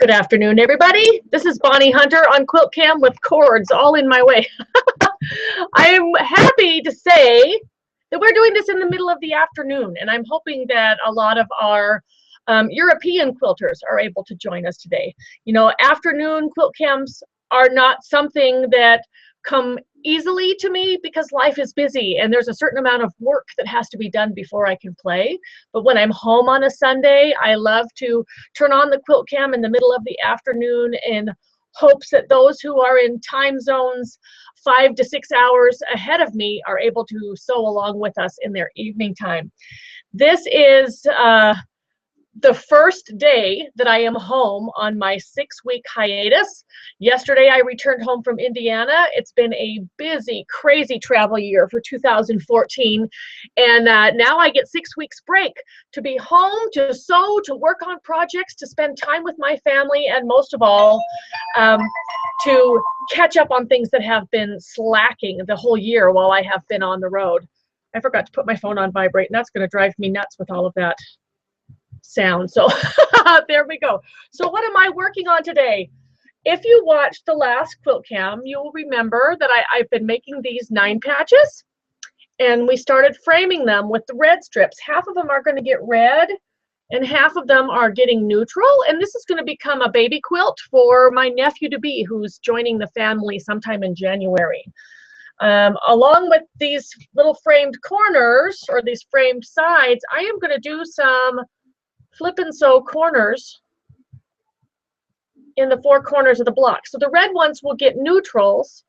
Good afternoon, everybody. This is Bonnie Hunter on Quilt-Cam with cords all in my way. I'm happy to say that we're doing this in the middle of the afternoon, and I'm hoping that a lot of our European quilters are able to join us today. You know, afternoon quilt cams are not something that come easily to me because life is busy and there's a certain amount of work that has to be done before I can play. But when I'm home on a Sunday, I love to turn on the quilt cam in the middle of the afternoon in hopes that those who are in time zones 5 to 6 hours ahead of me are able to sew along with us in their evening time. This is the first day that I am home on my 6-week hiatus. Yesterday I returned home from Indiana. It's been a busy, crazy travel year for 2014. And now I get 6 weeks break to be home, to sew, to work on projects, to spend time with my family, and most of all, to catch up on things that have been slacking the whole year while I have been on the road. I forgot to put my phone on vibrate, and that's going to drive me nuts with all of that sound. So there we go. So what am I working on today? If you watched the last quilt cam, you'll remember that I've been making these 9 patches, and we started framing them with the red strips. Half of them are going to get red and half of them are getting neutral, and this is going to become a baby quilt for my nephew to be, who's joining the family sometime in January. Along with these little framed corners or these framed sides, I am going to do some flip and sew corners in the 4 corners of the block. So the red ones will get neutrals.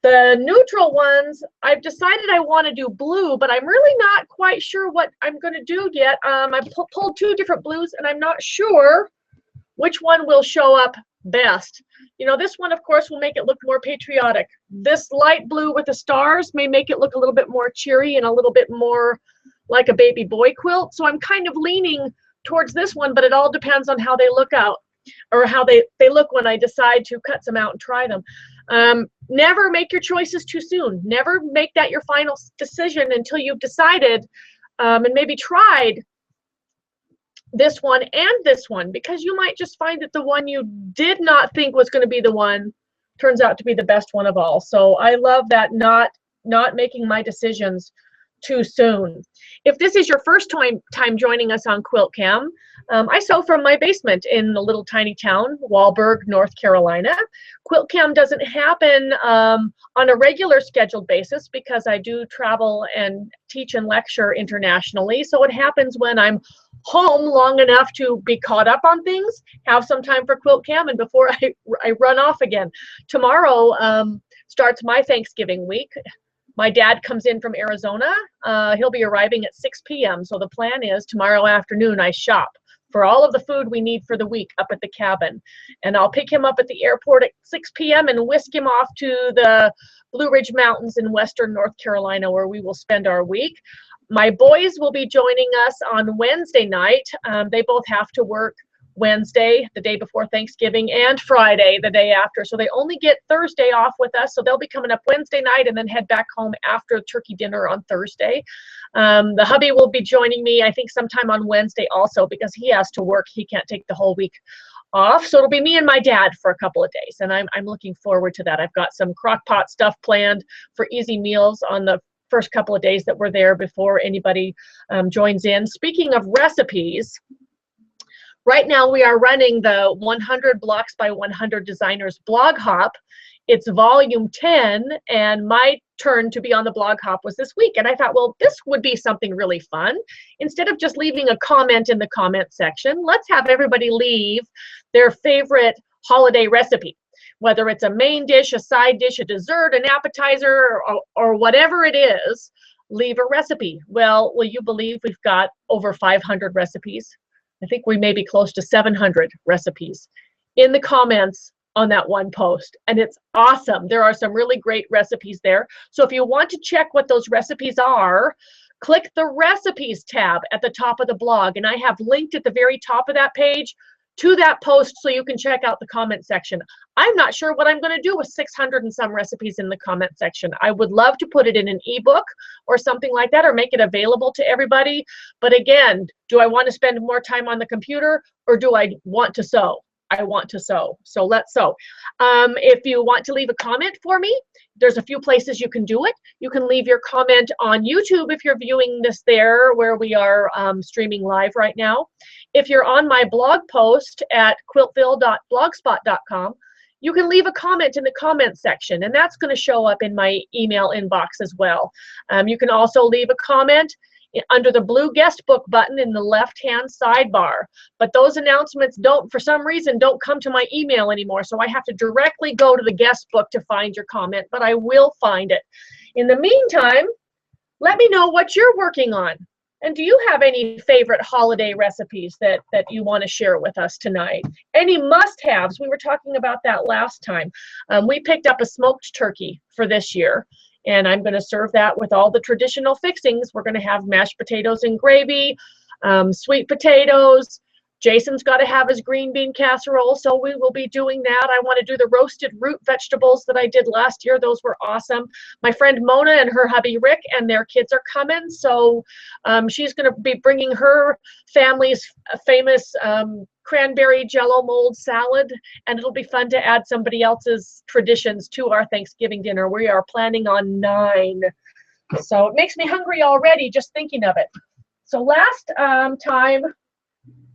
The neutral ones, I've decided I want to do blue, but I'm really not quite sure what I'm going to do yet. I pulled 2 different blues, and I'm not sure which one will show up best. You know, this one, of course, will make it look more patriotic. This light blue with the stars may make it look a little bit more cheery and a little bit more like a baby boy quilt. So I'm kind of leaning towards this one, but it all depends on how they look out, or how they look when I decide to cut some out and try them. Never make your choices too soon. Never make that your final decision until you've decided and maybe tried this one and this one, because you might just find that the one you did not think was going to be the one turns out to be the best one of all. So I love that, not making my decisions too soon. If this is your first time joining us on Quilt-Cam, I sew from my basement in the little tiny town, Walburg, North Carolina. Quilt-Cam doesn't happen on a regular scheduled basis because I do travel and teach and lecture internationally. So it happens when I'm home long enough to be caught up on things, have some time for Quilt-Cam, and before I run off again. Tomorrow starts my Thanksgiving week. My dad comes in from Arizona. He'll be arriving at 6 p.m. So the plan is tomorrow afternoon I shop for all of the food we need for the week up at the cabin. And I'll pick him up at the airport at 6 p.m. and whisk him off to the Blue Ridge Mountains in western North Carolina, where we will spend our week. My boys will be joining us on Wednesday night. They both have to work Wednesday, the day before Thanksgiving, and Friday, the day after. So they only get Thursday off with us. So they'll be coming up Wednesday night and then head back home after turkey dinner on Thursday. The hubby will be joining me, I think, sometime on Wednesday also, because he has to work. He can't take the whole week off. So it'll be me and my dad for a couple of days. And I'm looking forward to that. I've got some crock pot stuff planned for easy meals on the first couple of days that we're there before anybody joins in. Speaking of recipes, right now we are running the 100 Blocks by 100 Designers blog hop. It's volume 10, and my turn to be on the blog hop was this week. And I thought, well, this would be something really fun. Instead of just leaving a comment in the comment section, let's have everybody leave their favorite holiday recipe. Whether it's a main dish, a side dish, a dessert, an appetizer, or whatever it is, leave a recipe. Well, will you believe we've got over 500 recipes? I think we may be close to 700 recipes in the comments on that one post, and it's awesome. There are some really great recipes there. So if you want to check what those recipes are, click the recipes tab at the top of the blog, and I have linked at the very top of that page to that post so you can check out the comment section. I'm not sure what I'm going to do with 600 and some recipes in the comment section. I would love to put it in an ebook or something like that, or make it available to everybody. But again, do I want to spend more time on the computer, or do I want to sew? I want to sew. So let's sew. If you want to leave a comment for me, there's a few places you can do it. You can leave your comment on YouTube if you're viewing this there, where we are streaming live right now. If you're on my blog post at quiltville.blogspot.com, you can leave a comment in the comment section, and that's going to show up in my email inbox as well. You can also leave a comment under the blue guest book button in the left-hand sidebar. But those announcements for some reason, don't come to my email anymore, so I have to directly go to the guest book to find your comment, but I will find it. In the meantime, let me know what you're working on. And do you have any favorite holiday recipes that you want to share with us tonight? Any must-haves? We were talking about that last time. We picked up a smoked turkey for this year, and I'm going to serve that with all the traditional fixings. We're going to have mashed potatoes and gravy, sweet potatoes. Jason's got to have his green bean casserole, so we will be doing that. I want to do the roasted root vegetables that I did last year. Those were awesome. My friend Mona and her hubby Rick and their kids are coming, so she's going to be bringing her family's famous cranberry jello mold salad, and it'll be fun to add somebody else's traditions to our Thanksgiving dinner. We are planning on 9, so it makes me hungry already just thinking of it. So last time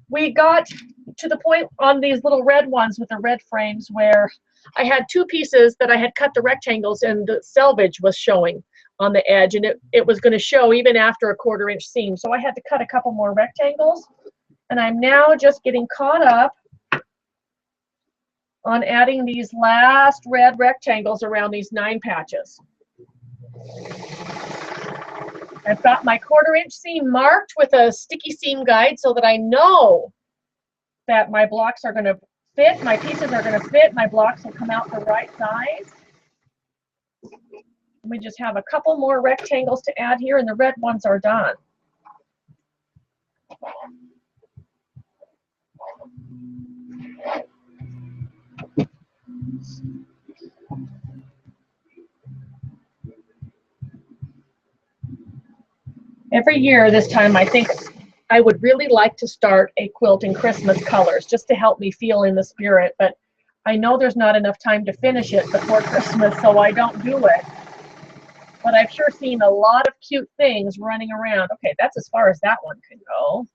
we got to the point on these little red ones with the red frames where I had 2 pieces that I had cut the rectangles and the selvage was showing on the edge, and it was going to show even after a 1/4 inch seam. So I had to cut a couple more rectangles, and I'm now just getting caught up on adding these last red rectangles around these 9 patches. I've got my 1/4 inch seam marked with a sticky seam guide so that I know that my blocks are going to fit, my pieces are going to fit, my blocks will come out the right size. We just have a couple more rectangles to add here, and the red ones are done. Every year this time, I think I would really like to start a quilt in Christmas colors just to help me feel in the spirit, but I know there's not enough time to finish it before Christmas, so I don't do it. But I've sure seen a lot of cute things running around. Okay, that's as far as that one can go.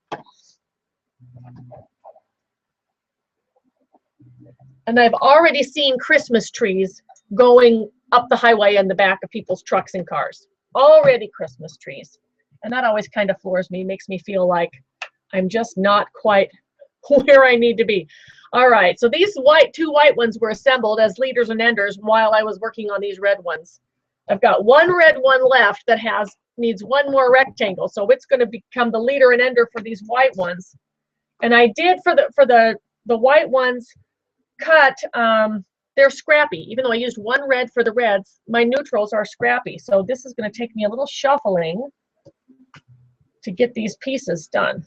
And I've already seen Christmas trees going up the highway in the back of people's trucks and cars. Already Christmas trees. And that always kind of floors me, makes me feel like I'm just not quite where I need to be. All right, so these 2 white ones were assembled as leaders and enders while I was working on these red ones. I've got 1 red one left that needs 1 more rectangle, so it's going to become the leader and ender for these white ones. And I did for the white ones cut. They're scrappy. Even though I used 1 red for the reds, my neutrals are scrappy. So this is going to take me a little shuffling to get these pieces done,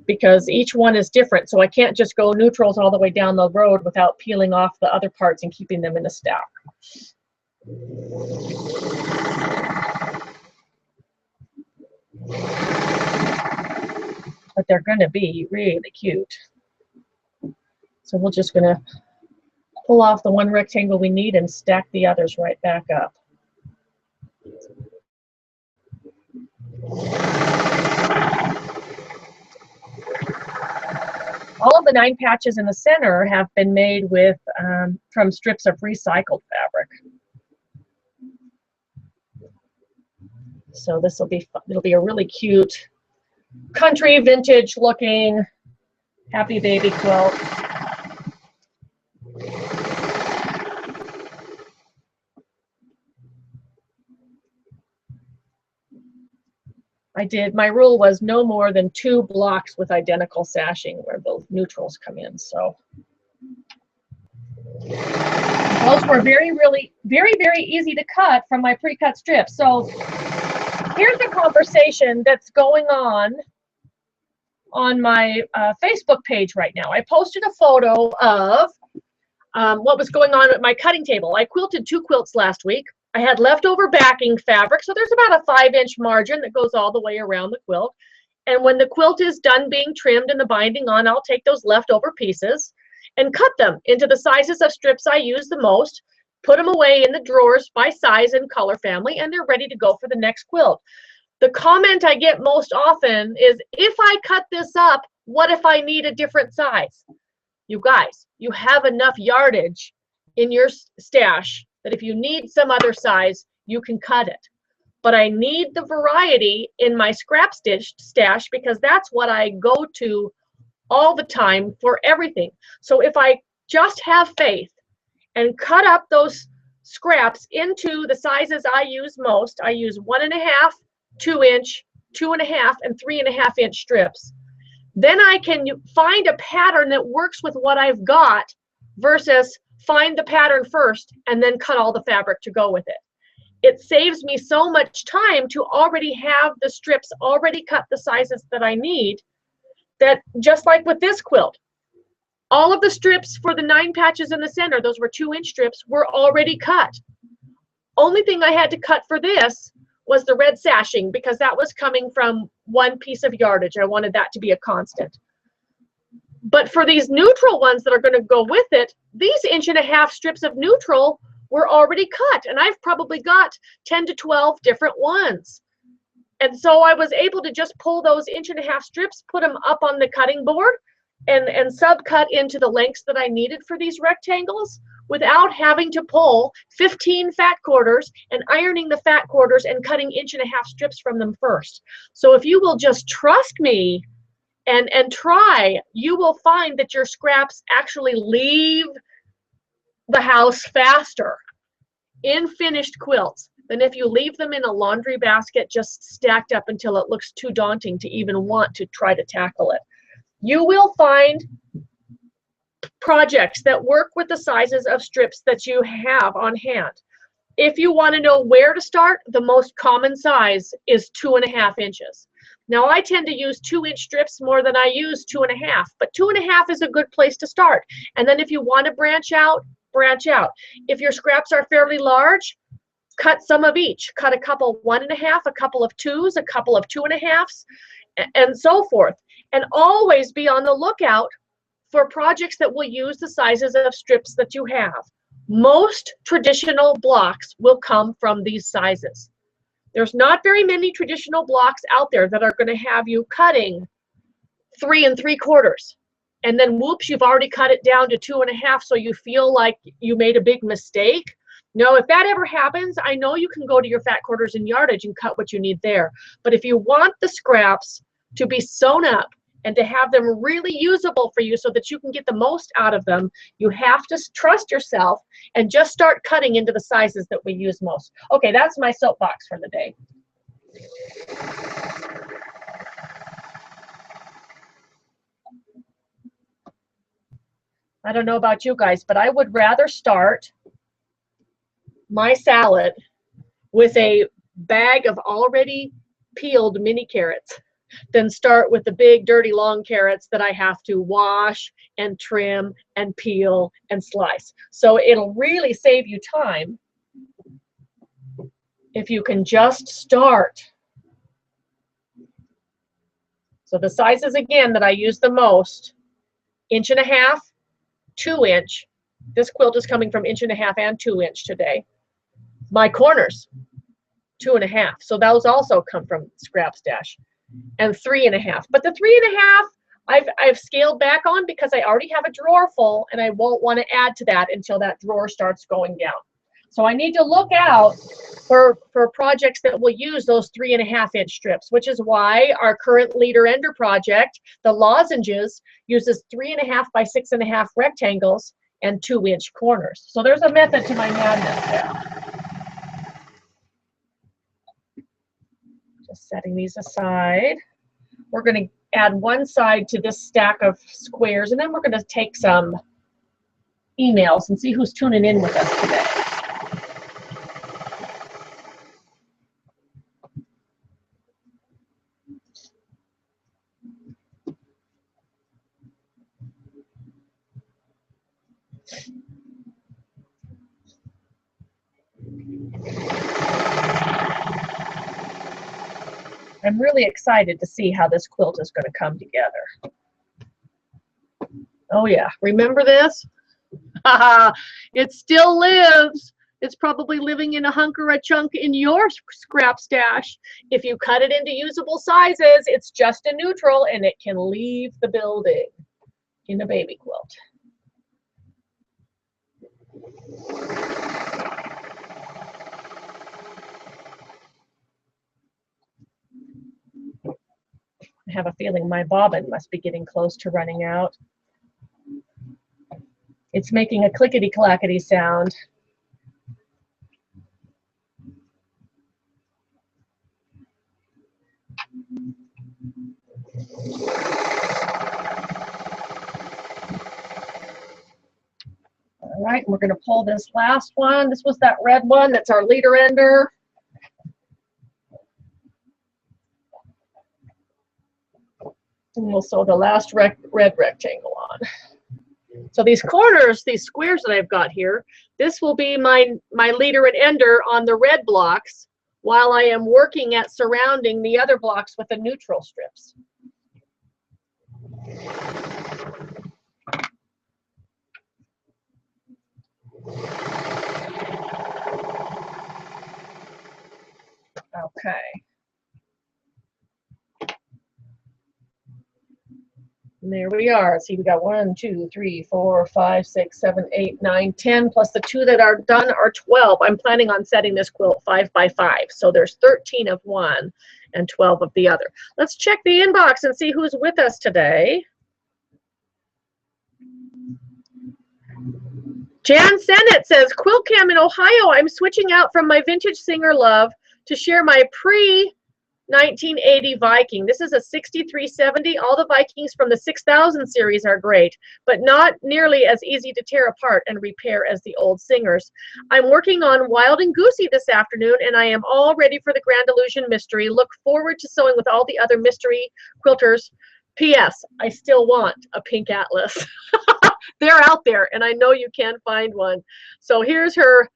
because each one is different. So I can't just go neutrals all the way down the road without peeling off the other parts and keeping them in a stack. But they're going to be really cute. So we're just going to pull off the 1 rectangle we need and stack the others right back up. All of the 9 patches in the center have been made with from strips of recycled fabric. So this will be fun. It'll be a really cute country vintage looking happy baby quilt. My rule was no more than 2 blocks with identical sashing where the neutrals come in. So those were very easy to cut from my pre-cut strips. So here's a conversation that's going on my Facebook page right now. I posted a photo of what was going on at my cutting table. I quilted 2 quilts last week. I had leftover backing fabric, so there's about a 5-inch margin that goes all the way around the quilt. And when the quilt is done being trimmed and the binding on, I'll take those leftover pieces and cut them into the sizes of strips I use the most, put them away in the drawers by size and color family, and they're ready to go for the next quilt. The comment I get most often is, if I cut this up, what if I need a different size? You guys, you have enough yardage in your stash that if you need some other size, you can cut it. But I need the variety in my scrap stash because that's what I go to all the time for everything. So if I just have faith and cut up those scraps into the sizes I use most, I use 1.5, 2-inch, 2.5, and 3.5-inch strips. Then I can find a pattern that works with what I've got versus find the pattern first and then cut all the fabric to go with it. It saves me so much time to already have the strips already cut the sizes that I need, that just like with this quilt, all of the strips for the 9 patches in the center, those were 2-inch strips, were already cut. Only thing I had to cut for this was the red sashing, because that was coming from 1 piece of yardage. I wanted that to be a constant. But for these neutral ones that are going to go with it, these 1.5 inch strips of neutral were already cut, and I've probably got 10 to 12 different ones. And so I was able to just pull those 1.5 inch strips, put them up on the cutting board, and subcut into the lengths that I needed for these rectangles without having to pull 15 fat quarters and ironing the fat quarters and cutting 1.5 inch strips from them first. So if you will just trust me and try, you will find that your scraps actually leave the house faster in finished quilts than if you leave them in a laundry basket just stacked up until it looks too daunting to even want to try to tackle it. You will find projects that work with the sizes of strips that you have on hand. If you want to know where to start, the most common size is 2.5 inches. Now I tend to use 2-inch strips more than I use 2.5, but 2.5 is a good place to start. And then if you want to branch out, branch out. If your scraps are fairly large, cut some of each. Cut a couple 1.5, a couple of 2s, a couple of 2.5s, and so forth. And always be on the lookout for projects that will use the sizes of strips that you have. Most traditional blocks will come from these sizes. There's not very many traditional blocks out there that are going to have you cutting 3 3/4. And then whoops, you've already cut it down to 2.5, so you feel like you made a big mistake. No, if that ever happens, I know you can go to your fat quarters and yardage and cut what you need there. But if you want the scraps to be sewn up and to have them really usable for you so that you can get the most out of them, you have to trust yourself and just start cutting into the sizes that we use most. Okay, that's my soapbox for the day. I don't know about you guys, but I would rather start my salad with a bag of already peeled mini carrots than start with the big dirty long carrots that I have to wash and trim and peel and slice. So it'll really save you time if you can just start. So the sizes again that I use the most: 1.5 inch, 2-inch. This quilt is coming from 1.5 inch and 2-inch today. My corners, 2.5. So those also come from scrap stash. And 3.5. But the 3.5 I've scaled back on because I already have a drawer full and I won't want to add to that until that drawer starts going down. So I need to look out for projects that will use those 3.5 inch strips, which is why our current leader ender project, the lozenges, uses 3.5 by 6.5 rectangles and 2-inch corners. So there's a method to my madness there. Just setting these aside. We're going to add one side to this stack of squares, and then we're going to take some emails and see who's tuning in with us today. I'm really excited to see how this quilt is going to come together. Oh yeah, remember this? It still lives. It's probably living in a hunk or a chunk in your scrap stash. If you cut it into usable sizes, it's just a neutral and it can leave the building in a baby quilt. I have a feeling my bobbin must be getting close to running out. It's making a clickety-clackety sound. All right, we're going to pull this last one. This was that red one. That's our leader ender. And we'll sew the last red rectangle on. So these corners, these squares that I've got here, this will be my leader and ender on the red blocks while I am working at surrounding the other blocks with the neutral strips. Okay. And there we are. See, we got 1, 2, 3, 4, 5, 6, 7, 8, 9, 10, plus the 2 that are done are 12. I'm planning on setting this quilt 5 by 5. So there's 13 of one and 12 of the other. Let's check the inbox and see who's with us today. Jan Sennett says, Quilt-Cam in Ohio, I'm switching out from my vintage Singer Love to share my pre-1980 Viking. This is a 6370. All the Vikings from the 6000 series are great, but not nearly as easy to tear apart and repair as the old Singers. I'm working on Wild and Goosey this afternoon, and I am all ready for the Grand Illusion Mystery. Look forward to sewing with all the other mystery quilters. P.S. I still want a pink atlas. They're out there, and I know you can find one. So here's her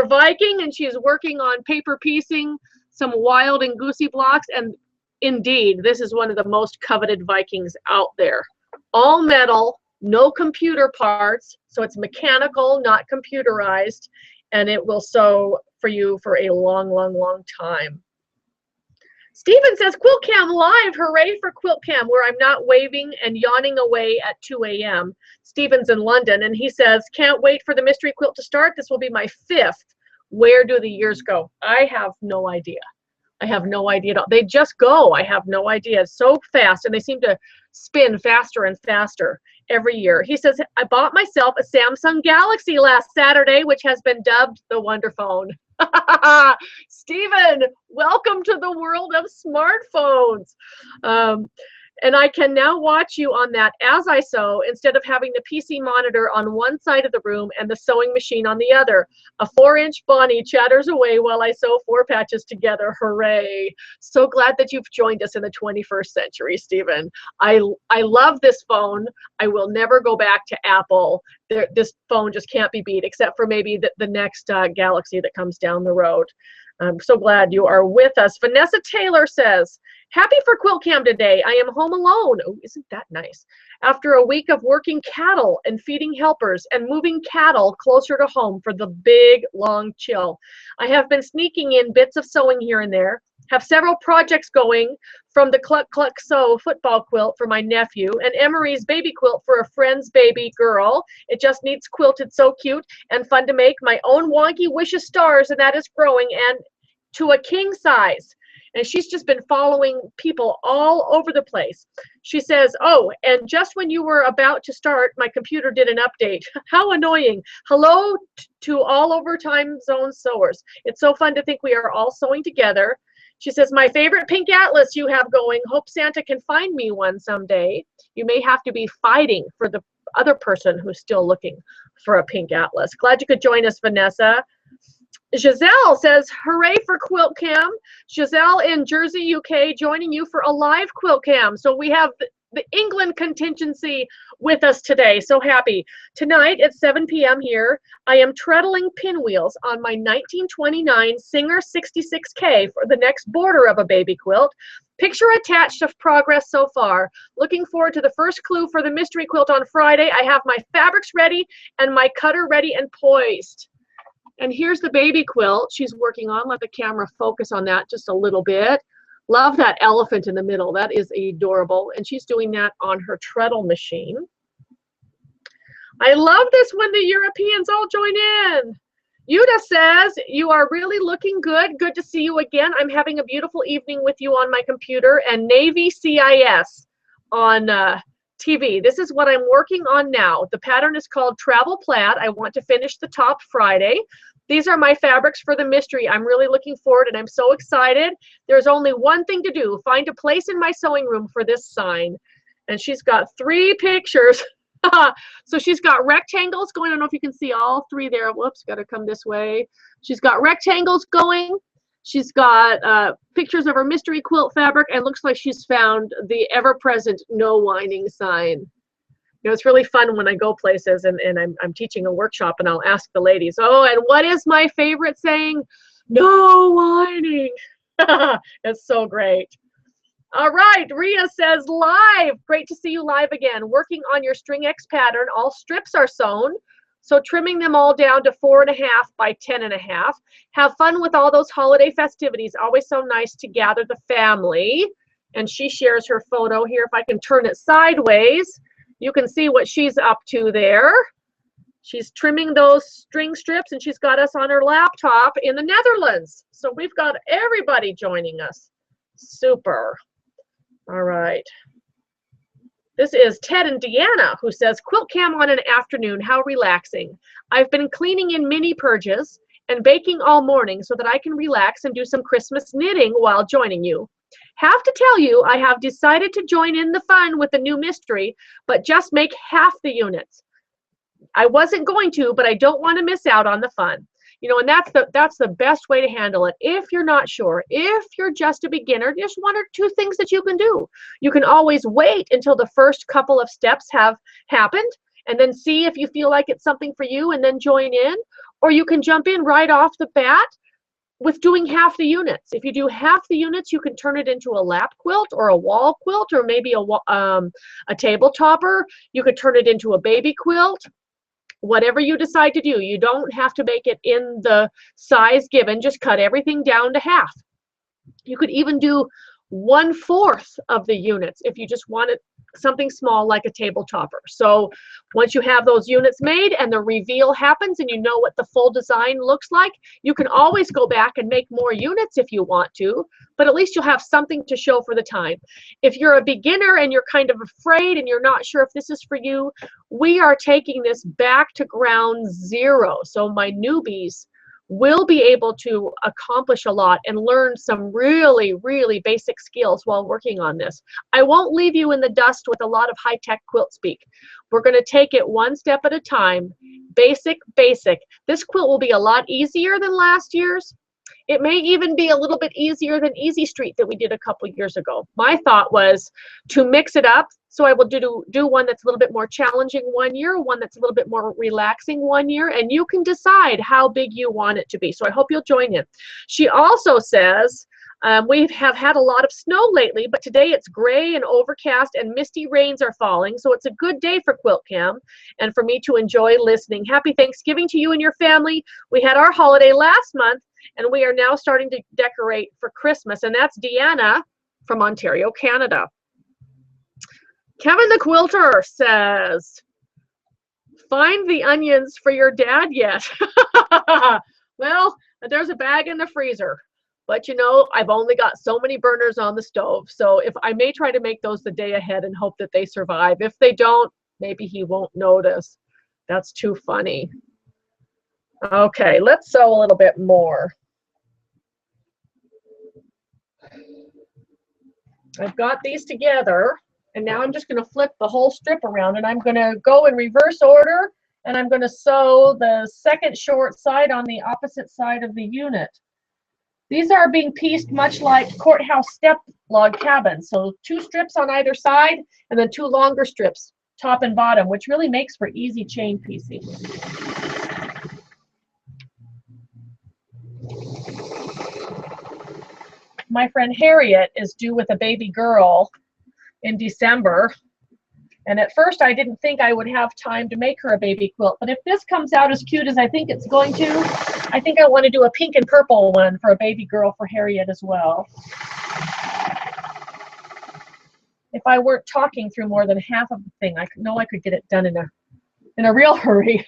Viking, and she's working on paper piecing some Wild and Goosey blocks, and indeed, this is one of the most coveted Vikings out there. All metal, no computer parts, so it's mechanical, not computerized, and it will sew for you for a long, long, long time. Stephen says, Quilt-Cam live, hooray for Quilt-Cam, where I'm not waving and yawning away at 2 a.m. Stephen's in London, and he says, can't wait for the mystery quilt to start. This will be my 5th. Where do the years go? I have no idea. I have no idea at all. They just go. I have no idea. It's so fast, and they seem to spin faster and faster every year. He says, I bought myself a Samsung Galaxy last Saturday, which has been dubbed the Wonder Phone. Stephen, welcome to the world of smartphones. And I can now watch you on that as I sew instead of having the PC monitor on one side of the room and the sewing machine on the other. A 4-inch Bonnie chatters away while I sew 4 patches together. Hooray. So glad that you've joined us in the 21st century, Stephen. I love this phone. I will never go back to Apple. This phone just can't be beat, except for maybe the next Galaxy that comes down the road. I'm so glad you are with us. Vanessa Taylor says, happy for Quilt-Cam today. I am home alone. Oh, isn't that nice? After a week of working cattle and feeding helpers and moving cattle closer to home for the big, long chill. I have been sneaking in bits of sewing here and there. Have several projects going, from the Cluck Cluck Sew football quilt for my nephew and Emery's baby quilt for a friend's baby girl. It just needs quilted, so cute and fun to make. My own wonky wish of stars, and that is growing and to a king size. And she's just been following people all over the place. She says, oh, and just when you were about to start, my computer did an update. How annoying. Hello to all over time zone sewers. It's so fun to think we are all sewing together. She says, my favorite pink atlas you have going. Hope Santa can find me one someday. You may have to be fighting for the other person who's still looking for a pink atlas. Glad you could join us, Vanessa. Giselle says, hooray for Quilt-Cam. Giselle in Jersey, UK, joining you for a live Quilt-Cam. So we have the England contingency with us today. So happy. Tonight at 7 p.m. here, I am treadling pinwheels on my 1929 Singer 66K for the next border of a baby quilt. Picture attached of progress so far. Looking forward to the first clue for the mystery quilt on Friday. I have my fabrics ready and my cutter ready and poised. And here's the baby quilt she's working on. Let the camera focus on that just a little bit. Love that elephant in the middle. That is adorable. And she's doing that on her treadle machine. I love this when the Europeans all join in. Yuda says, you are really looking good. Good to see you again. I'm having a beautiful evening with you on my computer and Navy CIS on TV. This is what I'm working on now. The pattern is called Travel Plaid. I want to finish the top Friday. These are my fabrics for the mystery. I'm really looking forward and I'm so excited. There's only one thing to do. Find a place in my sewing room for this sign. And she's got 3 pictures. So she's got rectangles going. I don't know if you can see all 3 there. Whoops, got to come this way. She's got rectangles going. She's got pictures of her mystery quilt fabric, and looks like she's found the ever-present no whining sign. You know, it's really fun when I go places and I'm teaching a workshop and I'll ask the ladies, oh, and what is my favorite saying? No whining. It's so great. All right, Ria says live. Great to see you live again. Working on your string X pattern. All strips are sewn. So trimming them all down to 4.5 by 10.5. Have fun with all those holiday festivities. Always so nice to gather the family. And she shares her photo here. If I can turn it sideways, you can see what she's up to there. She's trimming those string strips and she's got us on her laptop in the Netherlands. So we've got everybody joining us. Super. All right. This is Ted and Deanna who says, Quilt-Cam on an afternoon, how relaxing. I've been cleaning in mini purges and baking all morning so that I can relax and do some Christmas knitting while joining you. Have to tell you, I have decided to join in the fun with the new mystery, but just make half the units. I wasn't going to, but I don't want to miss out on the fun. You know, and that's the best way to handle it. If you're not sure, if you're just a beginner, there's 1 or 2 things that you can do. You can always wait until the first couple of steps have happened and then see if you feel like it's something for you and then join in. Or you can jump in right off the bat with doing half the units. If you do half the units, you can turn it into a lap quilt or a wall quilt or maybe a table topper. You could turn it into a baby quilt. Whatever you decide to do, you don't have to make it in the size given. Just cut everything down to half. You could even do 1/4 of the units if you just wanted something small like a table topper. So once you have those units made and the reveal happens and you know what the full design looks like, you can always go back and make more units if you want to, but at least you'll have something to show for the time. If you're a beginner and you're kind of afraid and you're not sure if this is for you, we are taking this back to ground zero. So my newbies will be able to accomplish a lot and learn some really, really basic skills while working on this. I won't leave you in the dust with a lot of high-tech quilt speak. We're going to take it one step at a time. Basic, basic. This quilt will be a lot easier than last year's. It may even be a little bit easier than Easy Street that we did a couple years ago. My thought was to mix it up. So I will do one that's a little bit more challenging one year, one that's a little bit more relaxing one year, and you can decide how big you want it to be. So I hope you'll join in. She also says, we have had a lot of snow lately, but today it's gray and overcast and misty rains are falling. So it's a good day for Quilt-Cam and for me to enjoy listening. Happy Thanksgiving to you and your family. We had our holiday last month, and we are now starting to decorate for Christmas. And that's Deanna from Ontario, Canada. Kevin the Quilter says, find the onions for your dad yet? Well, there's a bag in the freezer. But you know, I've only got so many burners on the stove. So if I may try to make those the day ahead and hope that they survive. If they don't, maybe he won't notice. That's too funny. Okay, let's sew a little bit more. I've got these together, and now I'm just going to flip the whole strip around, and I'm going to go in reverse order, and I'm going to sew the second short side on the opposite side of the unit. These are being pieced much like courthouse step log cabins. So 2 strips on either side and then 2 longer strips, top and bottom, which really makes for easy chain piecing. My friend Harriet is due with a baby girl in December. And at first I didn't think I would have time to make her a baby quilt. But if this comes out as cute as I think it's going to, I think I want to do a pink and purple one for a baby girl for Harriet as well. If I weren't talking through more than half of the thing, I know I could get it done in a real hurry.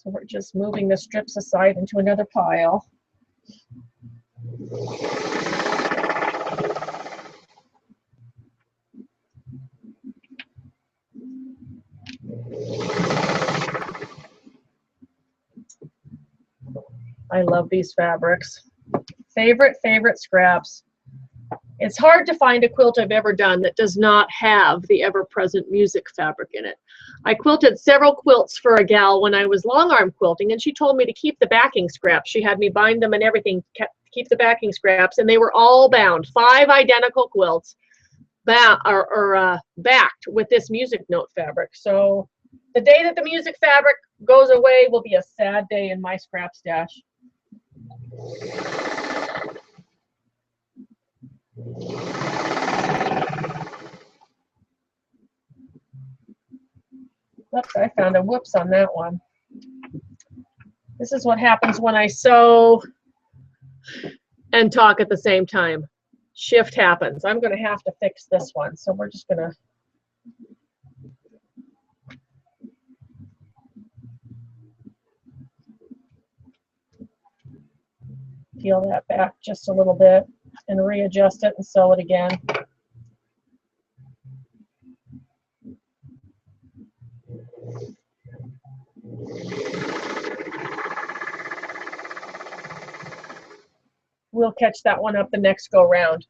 So we're just moving the strips aside into another pile. I love these fabrics. Favorite scraps. It's hard to find a quilt I've ever done that does not have the ever-present music fabric in it. I quilted several quilts for a gal when I was long arm quilting, and she told me to keep the backing scraps. She had me bind them and everything, keep the backing scraps, and they were all bound. 5 identical quilts backed with this music note fabric. So the day that the music fabric goes away will be a sad day in my scrap stash. Oops, I found a whoops on that one. This is what happens when I sew and talk at the same time. Shift happens. I'm going to have to fix this one, so we're just going to peel that back just a little bit and readjust it and sew it again. We'll catch that one up the next go round.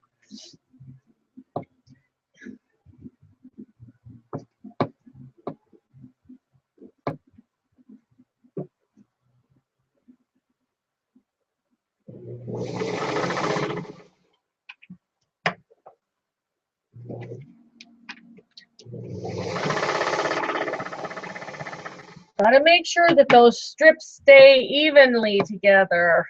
Gotta make sure that those strips stay evenly together.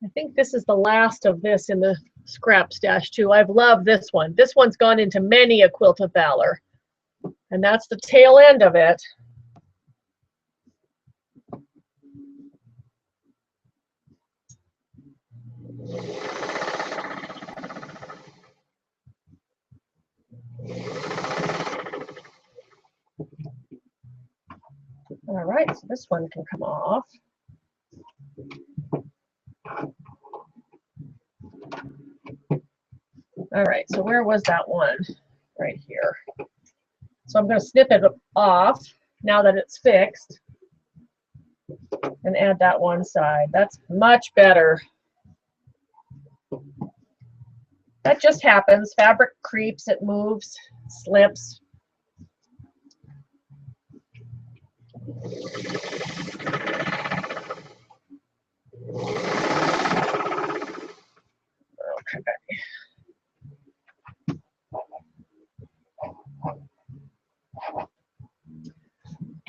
I think this is the last of this in the scrap stash too. I've loved this one. This one's gone into many a quilt of valor. And that's the tail end of it. All right, so this one can come off. All right, so where was that one? Right here. So I'm going to snip it off now that it's fixed and add that one side. That's much better. That just happens. Fabric creeps, it moves, slips. Okay.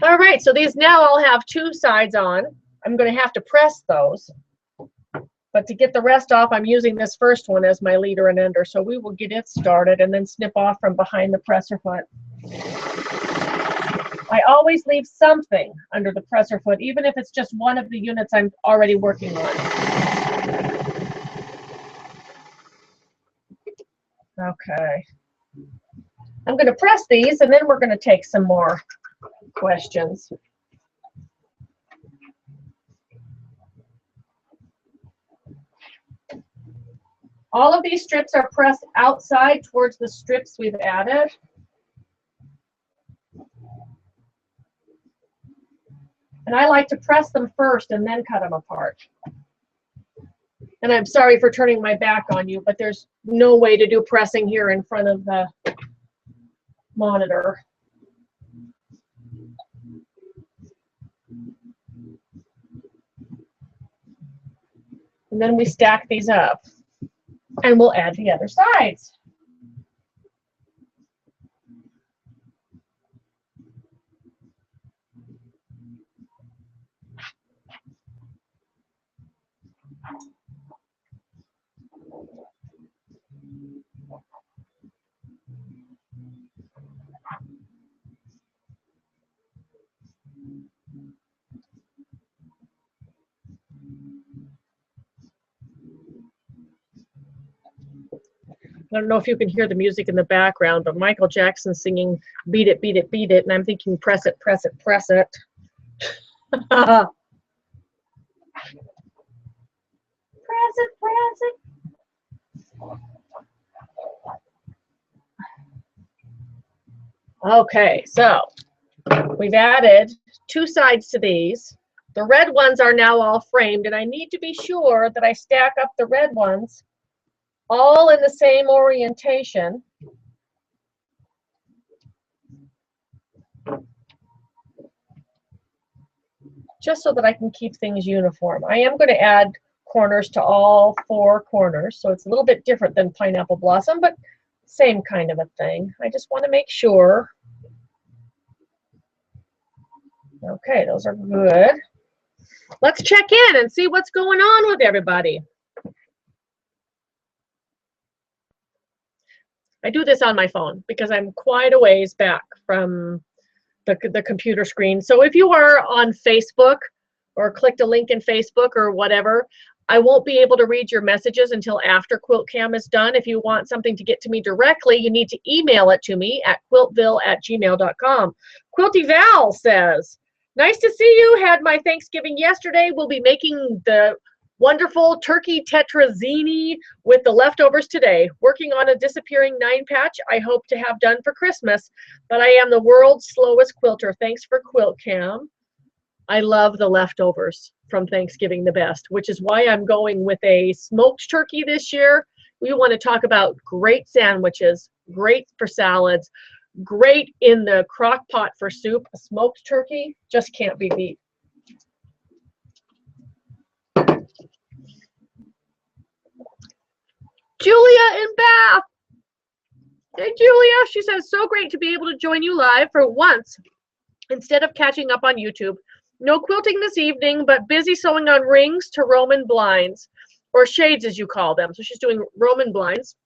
All right, so these now all have 2 sides on. I'm going to have to press those. But to get the rest off, I'm using this first one as my leader and ender. So we will get it started and then snip off from behind the presser foot. I always leave something under the presser foot, even if it's just one of the units I'm already working on. Okay. I'm going to press these and then we're going to take some more questions. All of these strips are pressed outside towards the strips we've added. And I like to press them first and then cut them apart. And I'm sorry for turning my back on you, but there's no way to do pressing here in front of the monitor. And then we stack these up and we'll add the other sides. I don't know if you can hear the music in the background, but Michael Jackson singing "Beat It, Beat It, Beat It," and I'm thinking, press it, press it, press it. Press it, press it. Okay, so we've added two sides to these. The red ones are now all framed, and I need to be sure that I stack up the red ones all in the same orientation. Just so that I can keep things uniform. I am going to add corners to all four corners, so it's a little bit different than Pineapple Blossom, but same kind of a thing. I just want to make sure. Okay, those are good. Let's check in and see what's going on with everybody. I do this on my phone because I'm quite a ways back from the computer screen. So if you are on Facebook or clicked a link in Facebook or whatever, I won't be able to read your messages until after Quilt-Cam is done. If you want something to get to me directly, you need to email it to me at quiltville@gmail.com. Quilty Val says, nice to see you. Had my Thanksgiving yesterday. We'll be making the wonderful turkey tetrazzini with the leftovers today. Working on a disappearing 9-patch I hope to have done for Christmas, but I am the world's slowest quilter. Thanks for Quilt-Cam. I love the leftovers from Thanksgiving the best, which is why I'm going with a smoked turkey this year. We want to talk about great sandwiches, great for salads, great in the crock pot for soup. A smoked turkey just can't be beat. Julia in Bath. Hey, Julia. She says, so great to be able to join you live for once instead of catching up on YouTube. No quilting this evening, but busy sewing on rings to Roman blinds, or shades as you call them. So she's doing Roman blinds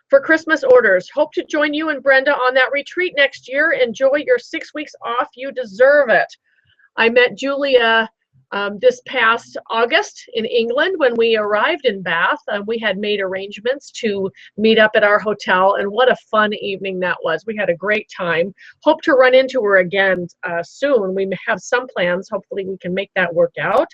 for Christmas orders. Hope to join you and Brenda on that retreat next year. Enjoy your 6 weeks off. You deserve it. I met Julia this past August in England when we arrived in Bath. We had made arrangements to meet up at our hotel, and what a fun evening that was. We had a great time. Hope to run into her again soon. We have some plans. Hopefully we can make that work out.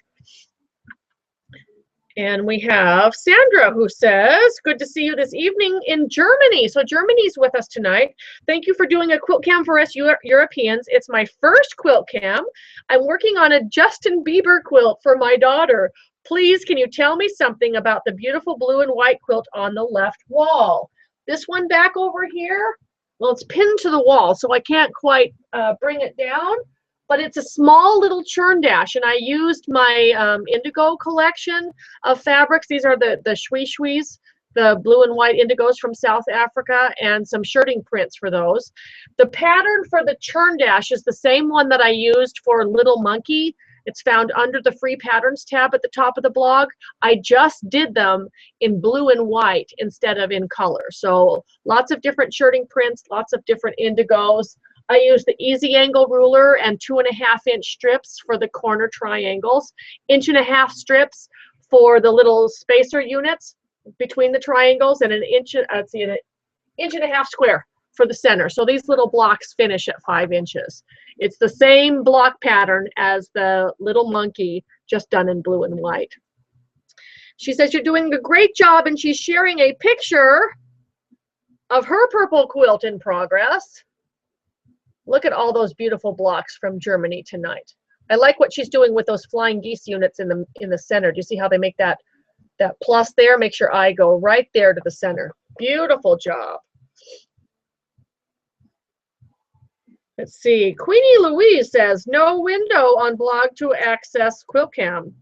And we have Sandra who says, good to see you this evening in Germany. So Germany's with us tonight. Thank you for doing a Quilt-Cam for us Europeans. It's my first Quilt-Cam. I'm working on a Justin Bieber quilt for my daughter. Please, can you tell me something about the beautiful blue and white quilt on the left wall? This one back over here, well, it's pinned to the wall, so I can't quite bring it down. But it's a small little churn dash, and I used my indigo collection of fabrics. These are the shwees, the blue and white indigos from South Africa, and some shirting prints for those. The pattern for the churn dash is the same one that I used for Little Monkey. It's found under the free patterns tab at the top of the blog. I just did them in blue and white instead of in color. So lots of different shirting prints, lots of different indigos. I used the easy angle ruler and 2.5-inch strips for the corner triangles, 1.5-inch strips for the little spacer units between the triangles, and an inch and a half square for the center. So these little blocks finish at 5 inches. It's the same block pattern as the Little Monkey, just done in blue and white. She says you're doing a great job, and she's sharing a picture of her purple quilt in progress. Look at all those beautiful blocks from Germany tonight. I like what she's doing with those flying geese units in the center. Do you see how they make that plus there? Makes your eye go right there to the center. Beautiful job. Let's see. Queenie Louise says, no window on blog to access Quilt-Cam.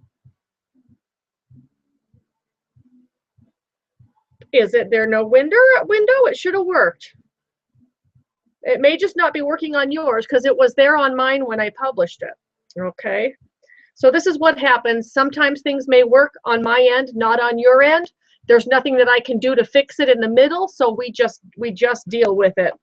Is it there no window? It should have worked. It may just not be working on yours because it was there on mine when I published it. Okay. So this is what happens. Sometimes things may work on my end, not on your end. There's nothing that I can do to fix it in the middle, so we just deal with it.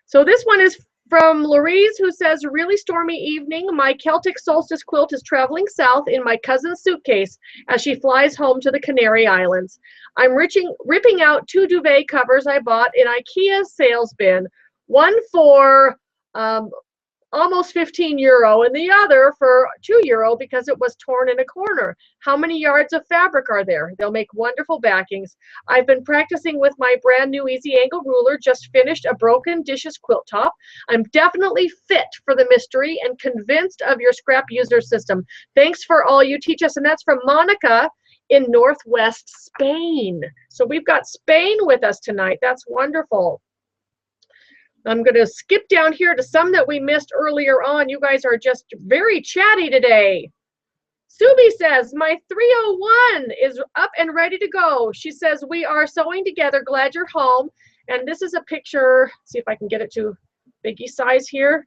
So this one is from Louise, who says, really stormy evening. My Celtic solstice quilt is traveling south in my cousin's suitcase as she flies home to the Canary Islands. I'm ripping out 2 duvet covers I bought in IKEA's sales bin, one for almost 15 euro and the other for 2 euro because it was torn in a corner. How many yards of fabric are there? They'll make wonderful backings. I've been practicing with my brand new easy angle ruler, just finished a broken dishes quilt top. I'm definitely fit for the mystery and convinced of your scrap user system. Thanks for all you teach us. And that's from Monica in Northwest Spain. So we've got Spain with us tonight. That's wonderful. I'm going to skip down here to some that we missed earlier on. You guys are just very chatty today. Subi says, my 301 is up and ready to go. She says, we are sewing together. Glad you're home. And this is a picture. See if I can get it to biggie size here.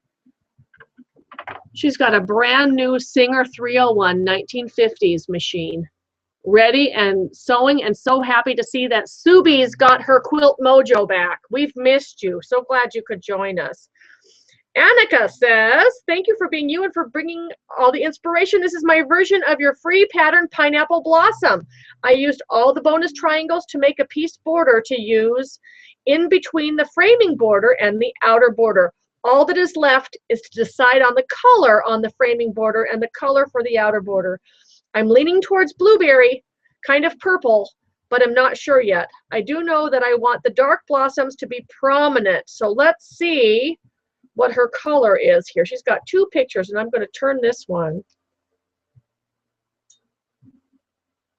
She's got a brand new Singer 301 1950s machine. Ready and sewing, and so happy to see that Subi's got her quilt mojo back. We've missed you. So glad you could join us. Annika says, thank you for being you and for bringing all the inspiration. This is my version of your free pattern pineapple blossom. I used all the bonus triangles to make a piece border to use in between the framing border and the outer border. All that is left is to decide on the color on the framing border and the color for the outer border. I'm leaning towards blueberry, kind of purple, but I'm not sure yet. I do know that I want the dark blossoms to be prominent. So let's see what her color is here. She's got 2 pictures, and I'm going to turn this one.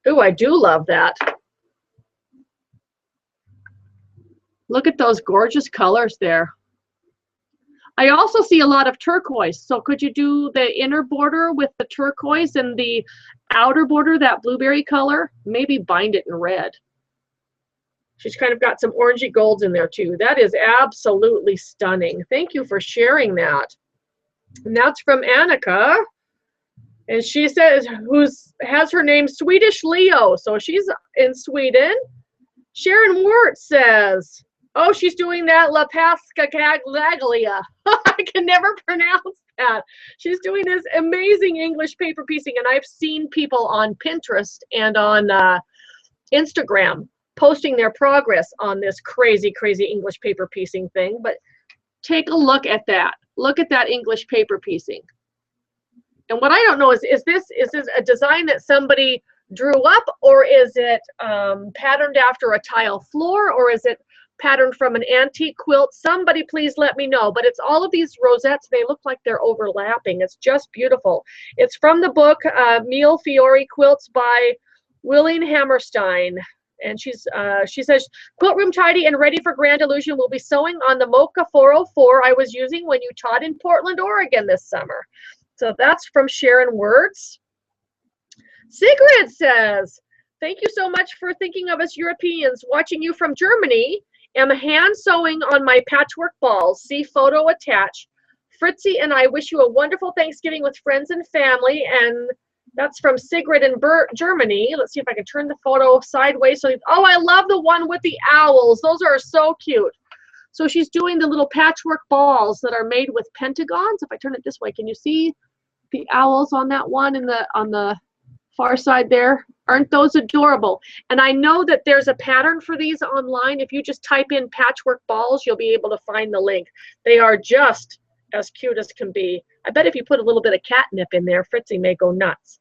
Ooh, I do love that. Look at those gorgeous colors there. I also see a lot of turquoise. So could you do the inner border with the turquoise and the outer border, that blueberry color? Maybe bind it in red. She's kind of got some orangey golds in there too. That is absolutely stunning. Thank you for sharing that. And that's from Annika. And she says, has her name Swedish Leo. So she's in Sweden. Sharon Wirtz says, oh, she's doing that La Pasca Caglia. I can never pronounce that. She's doing this amazing English paper piecing, and I've seen people on Pinterest and on Instagram posting their progress on this crazy, crazy English paper piecing thing. But take a look at that. Look at that English paper piecing. And what I don't know is this a design that somebody drew up, or is it patterned after a tile floor, or is it patterned from an antique quilt? Somebody please let me know. But it's all of these rosettes. They look like they're overlapping. It's just beautiful. It's from the book Mille Fiori Quilts by Willing Hammerstein. And she says, quilt room tidy and ready for grand illusion. We'll be sewing on the Mocha 404 I was using when you taught in Portland, Oregon this summer. So that's from Sharon Wirtz. Sigrid says, thank you so much for thinking of us Europeans. Watching you from Germany. Am hand sewing on my patchwork balls. See photo attached. Fritzy and I wish you a wonderful Thanksgiving with friends and family. And that's from Sigrid in Germany. Let's see if I can turn the photo sideways. So, oh, I love the one with the owls. Those are so cute. So she's doing the little patchwork balls that are made with pentagons. If I turn it this way, can you see the owls on that one on the far side there? Aren't those adorable? And I know that there's a pattern for these online. If you just type in patchwork balls, you'll be able to find the link. They are just as cute as can be. I bet if you put a little bit of catnip in there, Fritzy may go nuts.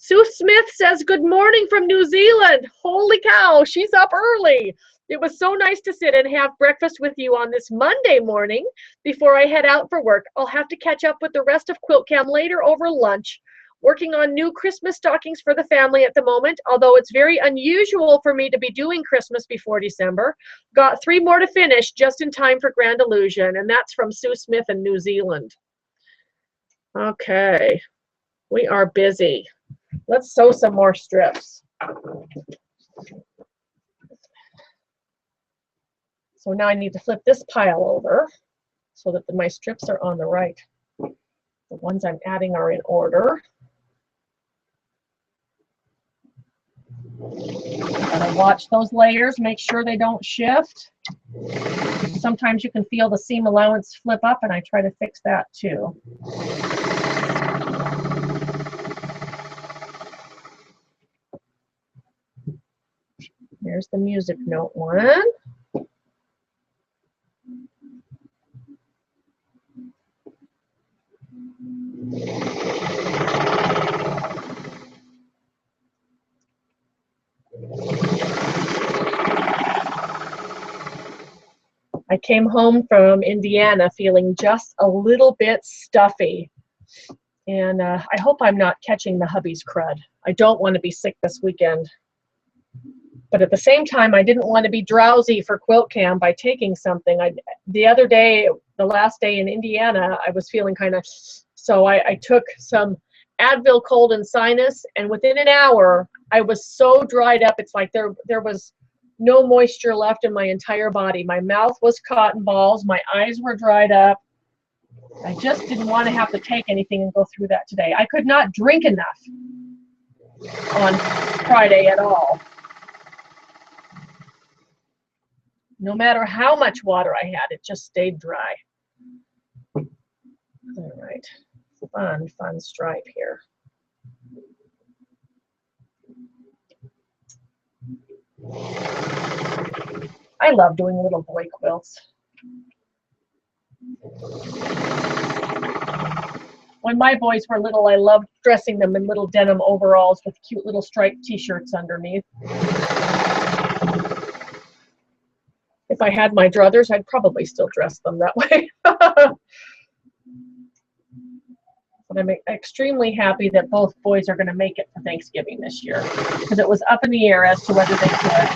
Sue Smith says, good morning from New Zealand. Holy cow, she's up early. It was so nice to sit and have breakfast with you on this Monday morning before I head out for work. I'll have to catch up with the rest of Quilt-Cam later over lunch. Working on new Christmas stockings for the family at the moment, although it's very unusual for me to be doing Christmas before December. Got 3 more to finish just in time for Grand Illusion, and that's from Sue Smith in New Zealand. Okay, we are busy. Let's sew some more strips. So now I need to flip this pile over so that my strips are on the right. The ones I'm adding are in order. Gotta watch those layers, make sure they don't shift. Sometimes you can feel the seam allowance flip up, and I try to fix that too. Here's the music note one. I came home from Indiana feeling just a little bit stuffy. And I hope I'm not catching the hubby's crud. I don't want to be sick this weekend. But at the same time, I didn't want to be drowsy for Quilt-Cam by taking something. The other day, the last day in Indiana, I was feeling kind of, so I took some Advil cold and sinus, and within an hour, I was so dried up. It's like there was no moisture left in my entire body. My mouth was cotton balls. My eyes were dried up. I just didn't want to have to take anything and go through that today. I could not drink enough on Friday at all. No matter how much water I had, it just stayed dry. All right, fun stripe here. I love doing little boy quilts. When my boys were little, I loved dressing them in little denim overalls with cute little striped t-shirts underneath. If I had my druthers, I'd probably still dress them that way. But I'm extremely happy that both boys are going to make it for Thanksgiving this year, because it was up in the air as to whether they could.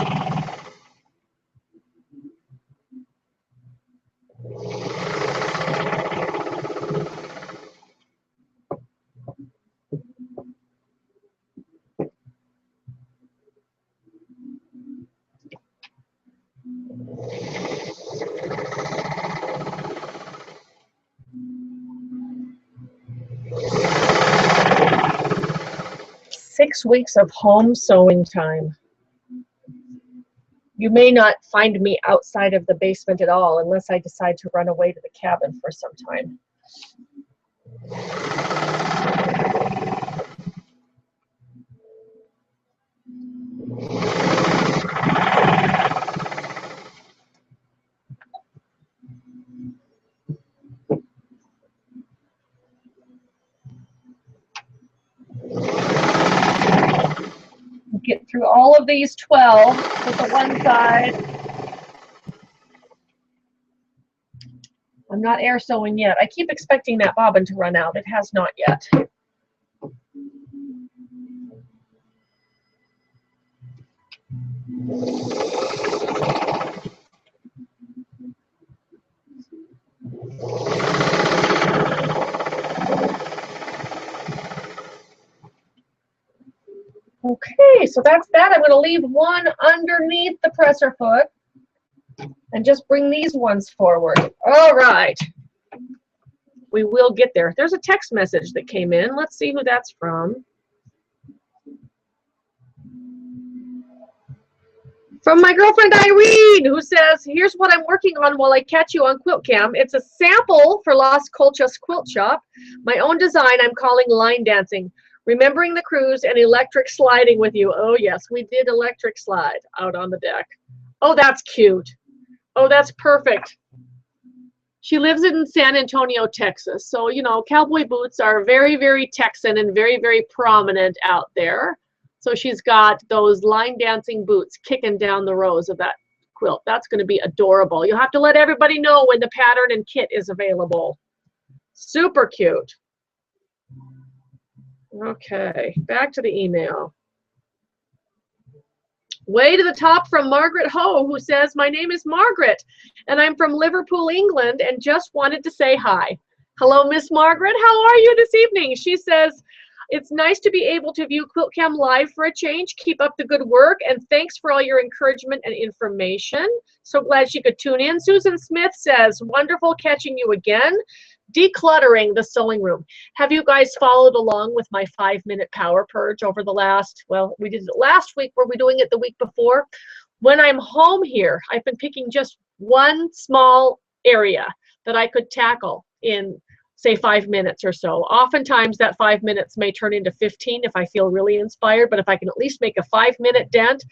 6 weeks of home sewing time. You may not find me outside of the basement at all unless I decide to run away to the cabin for some time. Get through all of these 12 with the one side. I'm not air sewing yet. I keep expecting that bobbin to run out. It has not yet. Okay, so that's that. I'm going to leave one underneath the presser foot and just bring these ones forward. All right. We will get there. There's a text message that came in. Let's see who that's from. From my girlfriend Irene, who says, here's what I'm working on while I catch you on Quilt-Cam. It's a sample for Las Colchas Quilt Shop. My own design I'm calling Line Dancing. Remembering the cruise and electric sliding with you. Oh yes, we did electric slide out on the deck. Oh, that's cute. Oh, that's perfect. She lives in San Antonio, Texas. So, you know, cowboy boots are very, very Texan and very, very prominent out there. So she's got those line dancing boots kicking down the rows of that quilt. That's going to be adorable. You'll have to let everybody know when the pattern and kit is available. Super cute. Okay, back to the email. Way to the top from Margaret Ho, who says, my name is Margaret, and I'm from Liverpool, England, and just wanted to say hi. Hello, Miss Margaret. How are you this evening? She says, it's nice to be able to view Quilt-Cam live for a change. Keep up the good work, and thanks for all your encouragement and information. So glad she could tune in. Susan Smith says, wonderful catching you again. Decluttering the sewing room. Have you guys followed along with my 5-minute power purge over the last, well, we did it last week. Were we doing it the week before? When I'm home here, I've been picking just one small area that I could tackle in, say, 5 minutes or so. Oftentimes that 5 minutes may turn into 15 if I feel really inspired, but if I can at least make a 5-minute dent,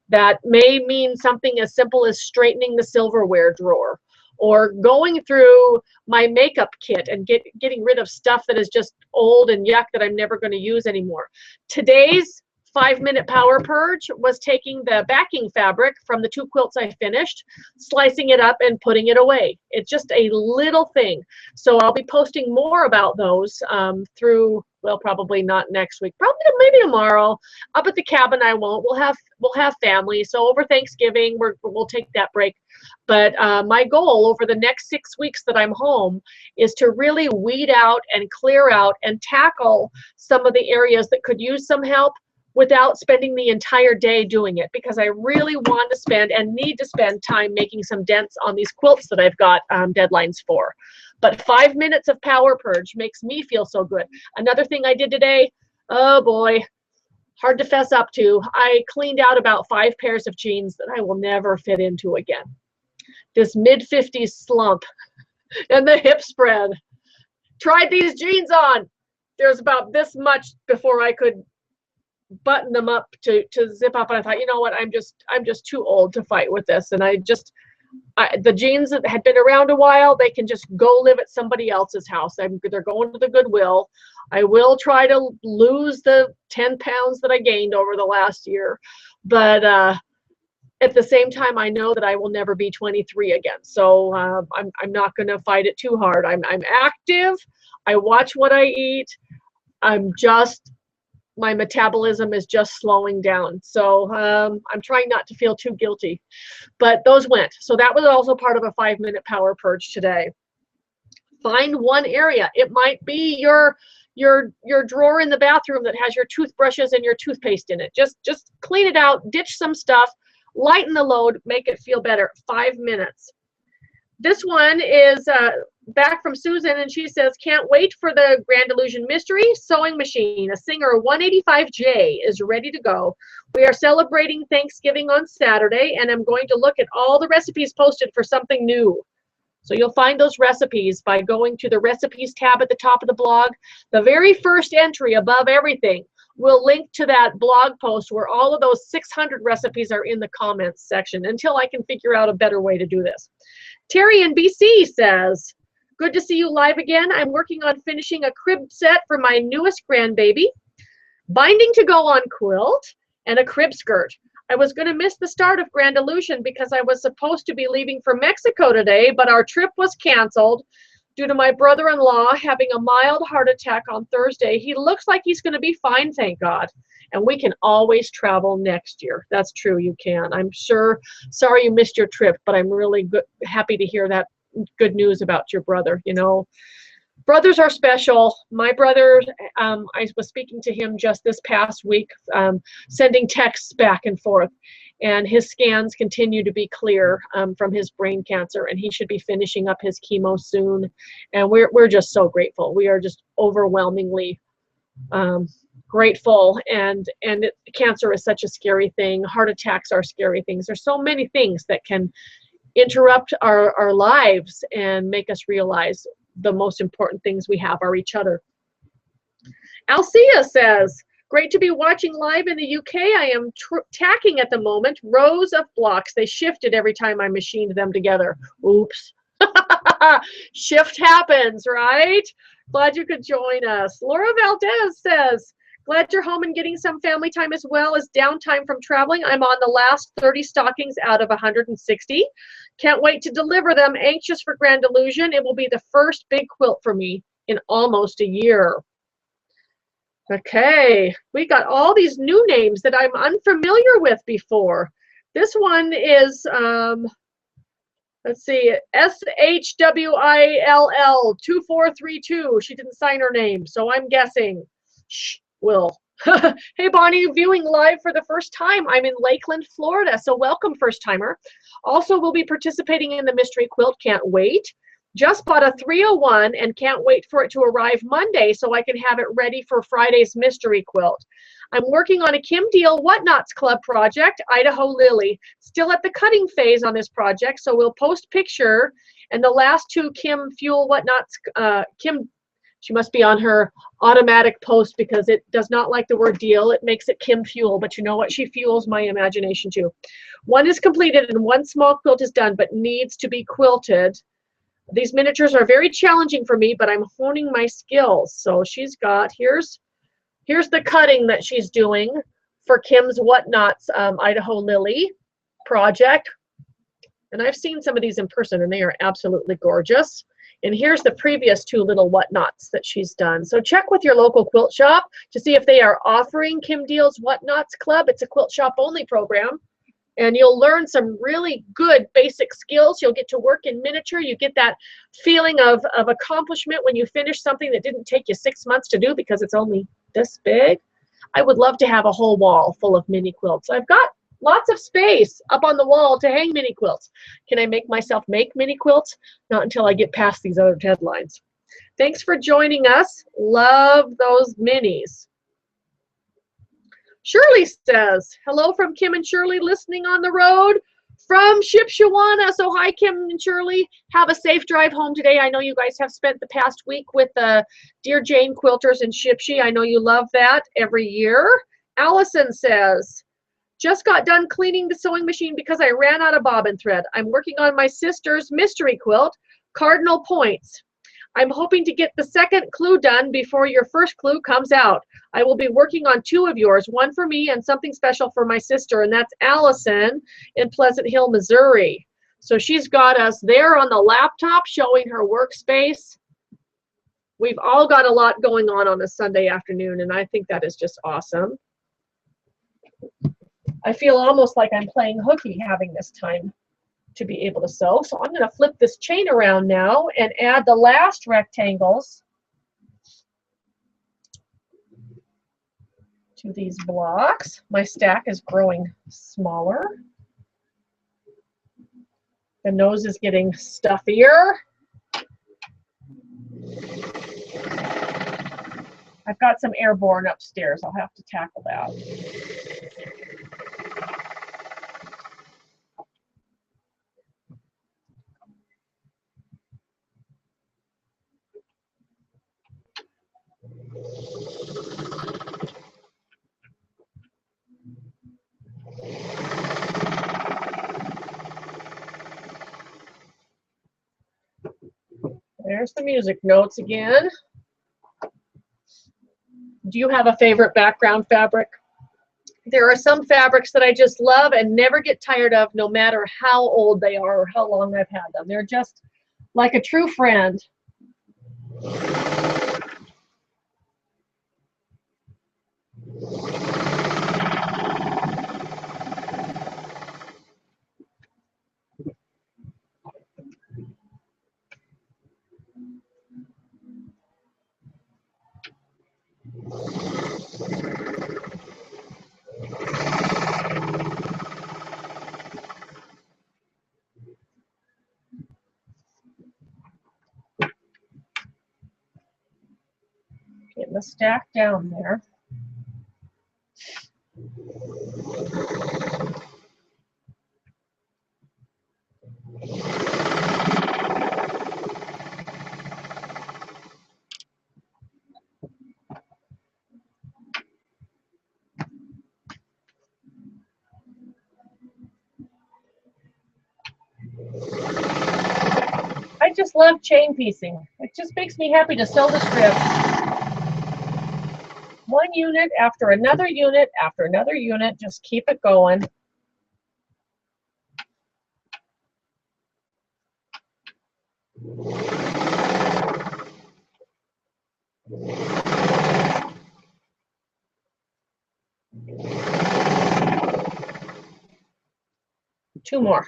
that may mean something as simple as straightening the silverware drawer, or going through my makeup kit and getting rid of stuff that is just old and yuck that I'm never going to use anymore. Today's 5-minute power purge was taking the backing fabric from the 2 quilts I finished, slicing it up and putting it away. It's just a little thing. So I'll be posting more about those through, well, probably not next week, probably maybe tomorrow. Up at the cabin I won't. We'll have family. So over Thanksgiving we'll take that break. But my goal over the next 6 weeks that I'm home is to really weed out and clear out and tackle some of the areas that could use some help without spending the entire day doing it, because I really want to spend and need to spend time making some dents on these quilts that I've got deadlines for. But 5 minutes of power purge makes me feel so good. Another thing I did today, oh boy, hard to fess up to. I cleaned out about 5 pairs of jeans that I will never fit into again. This mid-50s slump and the hip spread. Tried these jeans on. There's about this much before I could button them up to zip up, and I thought, you know what, I'm just too old to fight with this. And the jeans that had been around a while, they can just go live at somebody else's house. They're going to the Goodwill. I will try to lose the 10 pounds that I gained over the last year, but at the same time, I know that I will never be 23 again. So I'm not going to fight it too hard. I'm active. I watch what I eat. My metabolism is just slowing down. So I'm trying not to feel too guilty, but those went. So that was also part of a 5-minute power purge today. Find one area. It might be your drawer in the bathroom that has your toothbrushes and your toothpaste in it. Just clean it out, ditch some stuff, lighten the load, make it feel better. 5 minutes. This one is back from Susan, and she says, can't wait for the Grand Illusion Mystery Sewing Machine. A Singer 185J is ready to go. We are celebrating Thanksgiving on Saturday, and I'm going to look at all the recipes posted for something new. So you'll find those recipes by going to the recipes tab at the top of the blog. The very first entry above everything will link to that blog post where all of those 600 recipes are in the comments section, until I can figure out a better way to do this. Terry in BC says, good to see you live again. I'm working on finishing a crib set for my newest grandbaby, binding to go on quilt, and a crib skirt. I was going to miss the start of Grand Illusion because I was supposed to be leaving for Mexico today, but our trip was canceled due to my brother-in-law having a mild heart attack on Thursday. He looks like he's going to be fine, thank God. And we can always travel next year. That's true, you can. I'm sure. Sorry you missed your trip, but I'm really happy to hear that good news about your brother. You know, brothers are special. My brother, I was speaking to him just this past week, sending texts back and forth, and his scans continue to be clear from his brain cancer, and he should be finishing up his chemo soon. And we're just so grateful. We are just overwhelmingly grateful. And cancer is such a scary thing. Heart attacks are scary things. There's so many things that can interrupt our lives and make us realize the most important things we have are each other. Alcia says, great to be watching live in the UK. I am tacking at the moment. Rows of blocks. They shifted every time I machined them together. Oops. Shift happens, right? Glad you could join us. Laura Valdez says, glad you're home and getting some family time as well as downtime from traveling. I'm on the last 30 stockings out of 160. Can't wait to deliver them. Anxious for Grand Illusion. It will be the first big quilt for me in almost a year. Okay, we got all these new names that I'm unfamiliar with before. This one is, let's see, SHWILL 2432. She didn't sign her name, so I'm guessing. Shh, Will. Hey, Bonnie, viewing live for the first time. I'm in Lakeland, Florida, so welcome, first timer. Also, we'll be participating in the mystery quilt. Can't wait. Just bought a 301 and can't wait for it to arrive Monday so I can have it ready for Friday's mystery quilt. I'm working on a Kim Deal Whatnots Club project, Idaho Lily. Still at the cutting phase on this project, so we'll post picture. And the last two Kim Fuel Whatnots, Kim, she must be on her automatic post because it does not like the word deal. It makes it Kim Fuel, but you know what? She fuels my imagination too. One is completed and one small quilt is done, but needs to be quilted. These miniatures are very challenging for me, but I'm honing my skills. So she's got, here's the cutting that she's doing for Kim's Whatnots Idaho Lily project. And I've seen some of these in person and they are absolutely gorgeous. And here's the previous two little Whatnots that she's done. So check with your local quilt shop to see if they are offering Kim Deal's Whatnots Club. It's a quilt shop only program. And you'll learn some really good basic skills. You'll get to work in miniature. You get that feeling of accomplishment when you finish something that didn't take you 6 months to do because it's only this big. I would love to have a whole wall full of mini quilts. I've got lots of space up on the wall to hang mini quilts. Can I make myself make mini quilts? Not until I get past these other deadlines. Thanks for joining us. Love those minis. Shirley says, hello from Kim and Shirley listening on the road from Shipshewana. So hi, Kim and Shirley. Have a safe drive home today. I know you guys have spent the past week with the Dear Jane Quilters in Shipshe. I know you love that every year. Allison says, just got done cleaning the sewing machine because I ran out of bobbin thread. I'm working on my sister's mystery quilt, Cardinal Points. I'm hoping to get the second clue done before your first clue comes out. I will be working on two of yours, one for me and something special for my sister, and that's Allison in Pleasant Hill, Missouri. So she's got us there on the laptop showing her workspace. We've all got a lot going on a Sunday afternoon, and I think that is just awesome. I feel almost like I'm playing hooky having this time to be able to sew. So I'm going to flip this chain around now and add the last rectangles to these blocks. My stack is growing smaller. The nose is getting stuffier. I've got some airborne upstairs. I'll have to tackle that. There's the music notes again. Do you have a favorite background fabric? There are some fabrics that I just love and never get tired of, no matter how old they are or how long I've had them. They're just like a true friend. Getting the stack down there. love chain piecing. It just makes me happy to sew the strip. One unit after another unit after another unit. Just keep it going. Two more.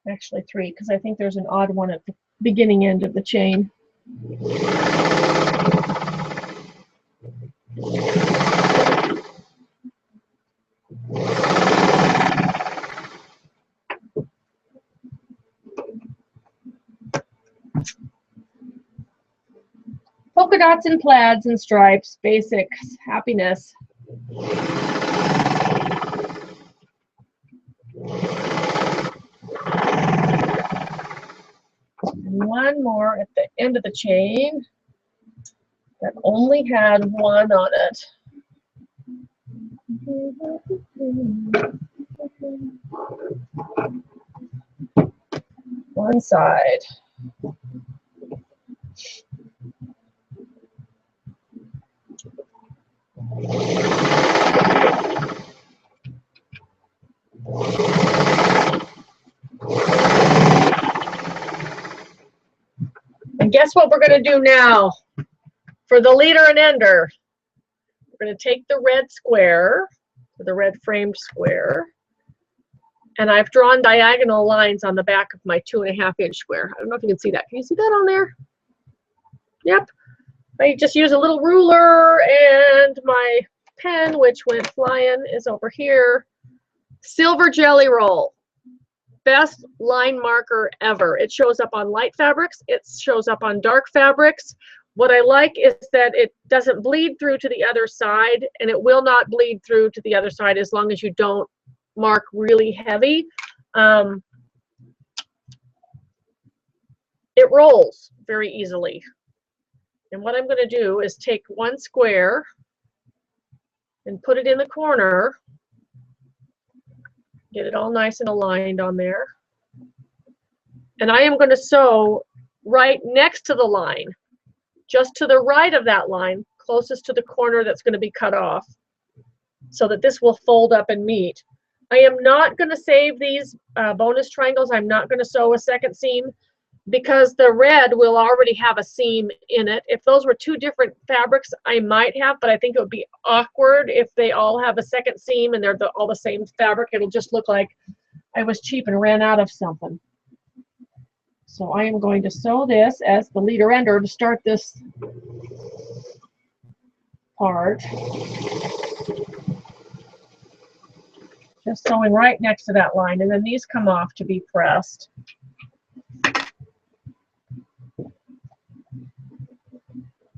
Actually three, because I think there's an odd one at the beginning end of the chain. Polka dots and plaids and stripes, basics, happiness. And one more at the end of the chain that only had one on it. One side. And guess what we're going to do now for the leader and ender? We're going to take the red square, the red framed square, and I've drawn diagonal lines on the back of my 2.5 inch square. I don't know if you can see that. Can you see that on there? Yep. I just use a little ruler, and my pen, which went flying, is over here. Silver Jelly Roll. Best line marker ever. It shows up on light fabrics. It shows up on dark fabrics. What I like is that it doesn't bleed through to the other side, and it will not bleed through to the other side as long as you don't mark really heavy. It rolls very easily. And what I'm going to do is take one square and put it in the corner. Get it all nice and aligned on there. And I am going to sew right next to the line, just to the right of that line, closest to the corner that's going to be cut off, so that this will fold up and meet. I am not going to save these bonus triangles. I'm not going to sew a second seam because the red will already have a seam in it. If those were two different fabrics, I might have, but I think it would be awkward if they all have a second seam and they're all the same fabric. It'll just look like I was cheap and ran out of something. So I am going to sew this as the leader ender to start this part. Just sewing right next to that line, and then these come off to be pressed.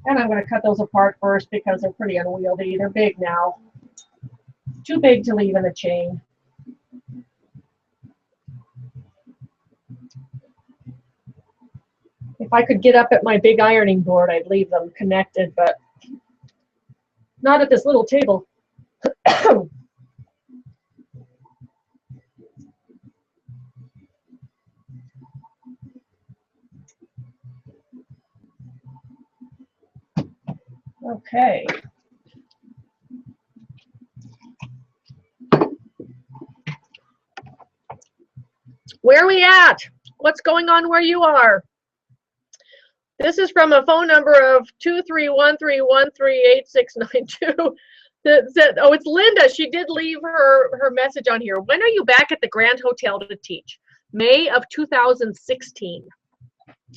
And I'm going to cut those apart first because they're pretty unwieldy. They're big now. Too big to leave in a chain. If I could get up at my big ironing board, I'd leave them connected, but not at this little table. Okay. Where are we at? What's going on where you are? This is from a phone number of 23131388692. That said, oh, it's Linda. She did leave her message on here. When are you back at the Grand Hotel to teach? May of 2016.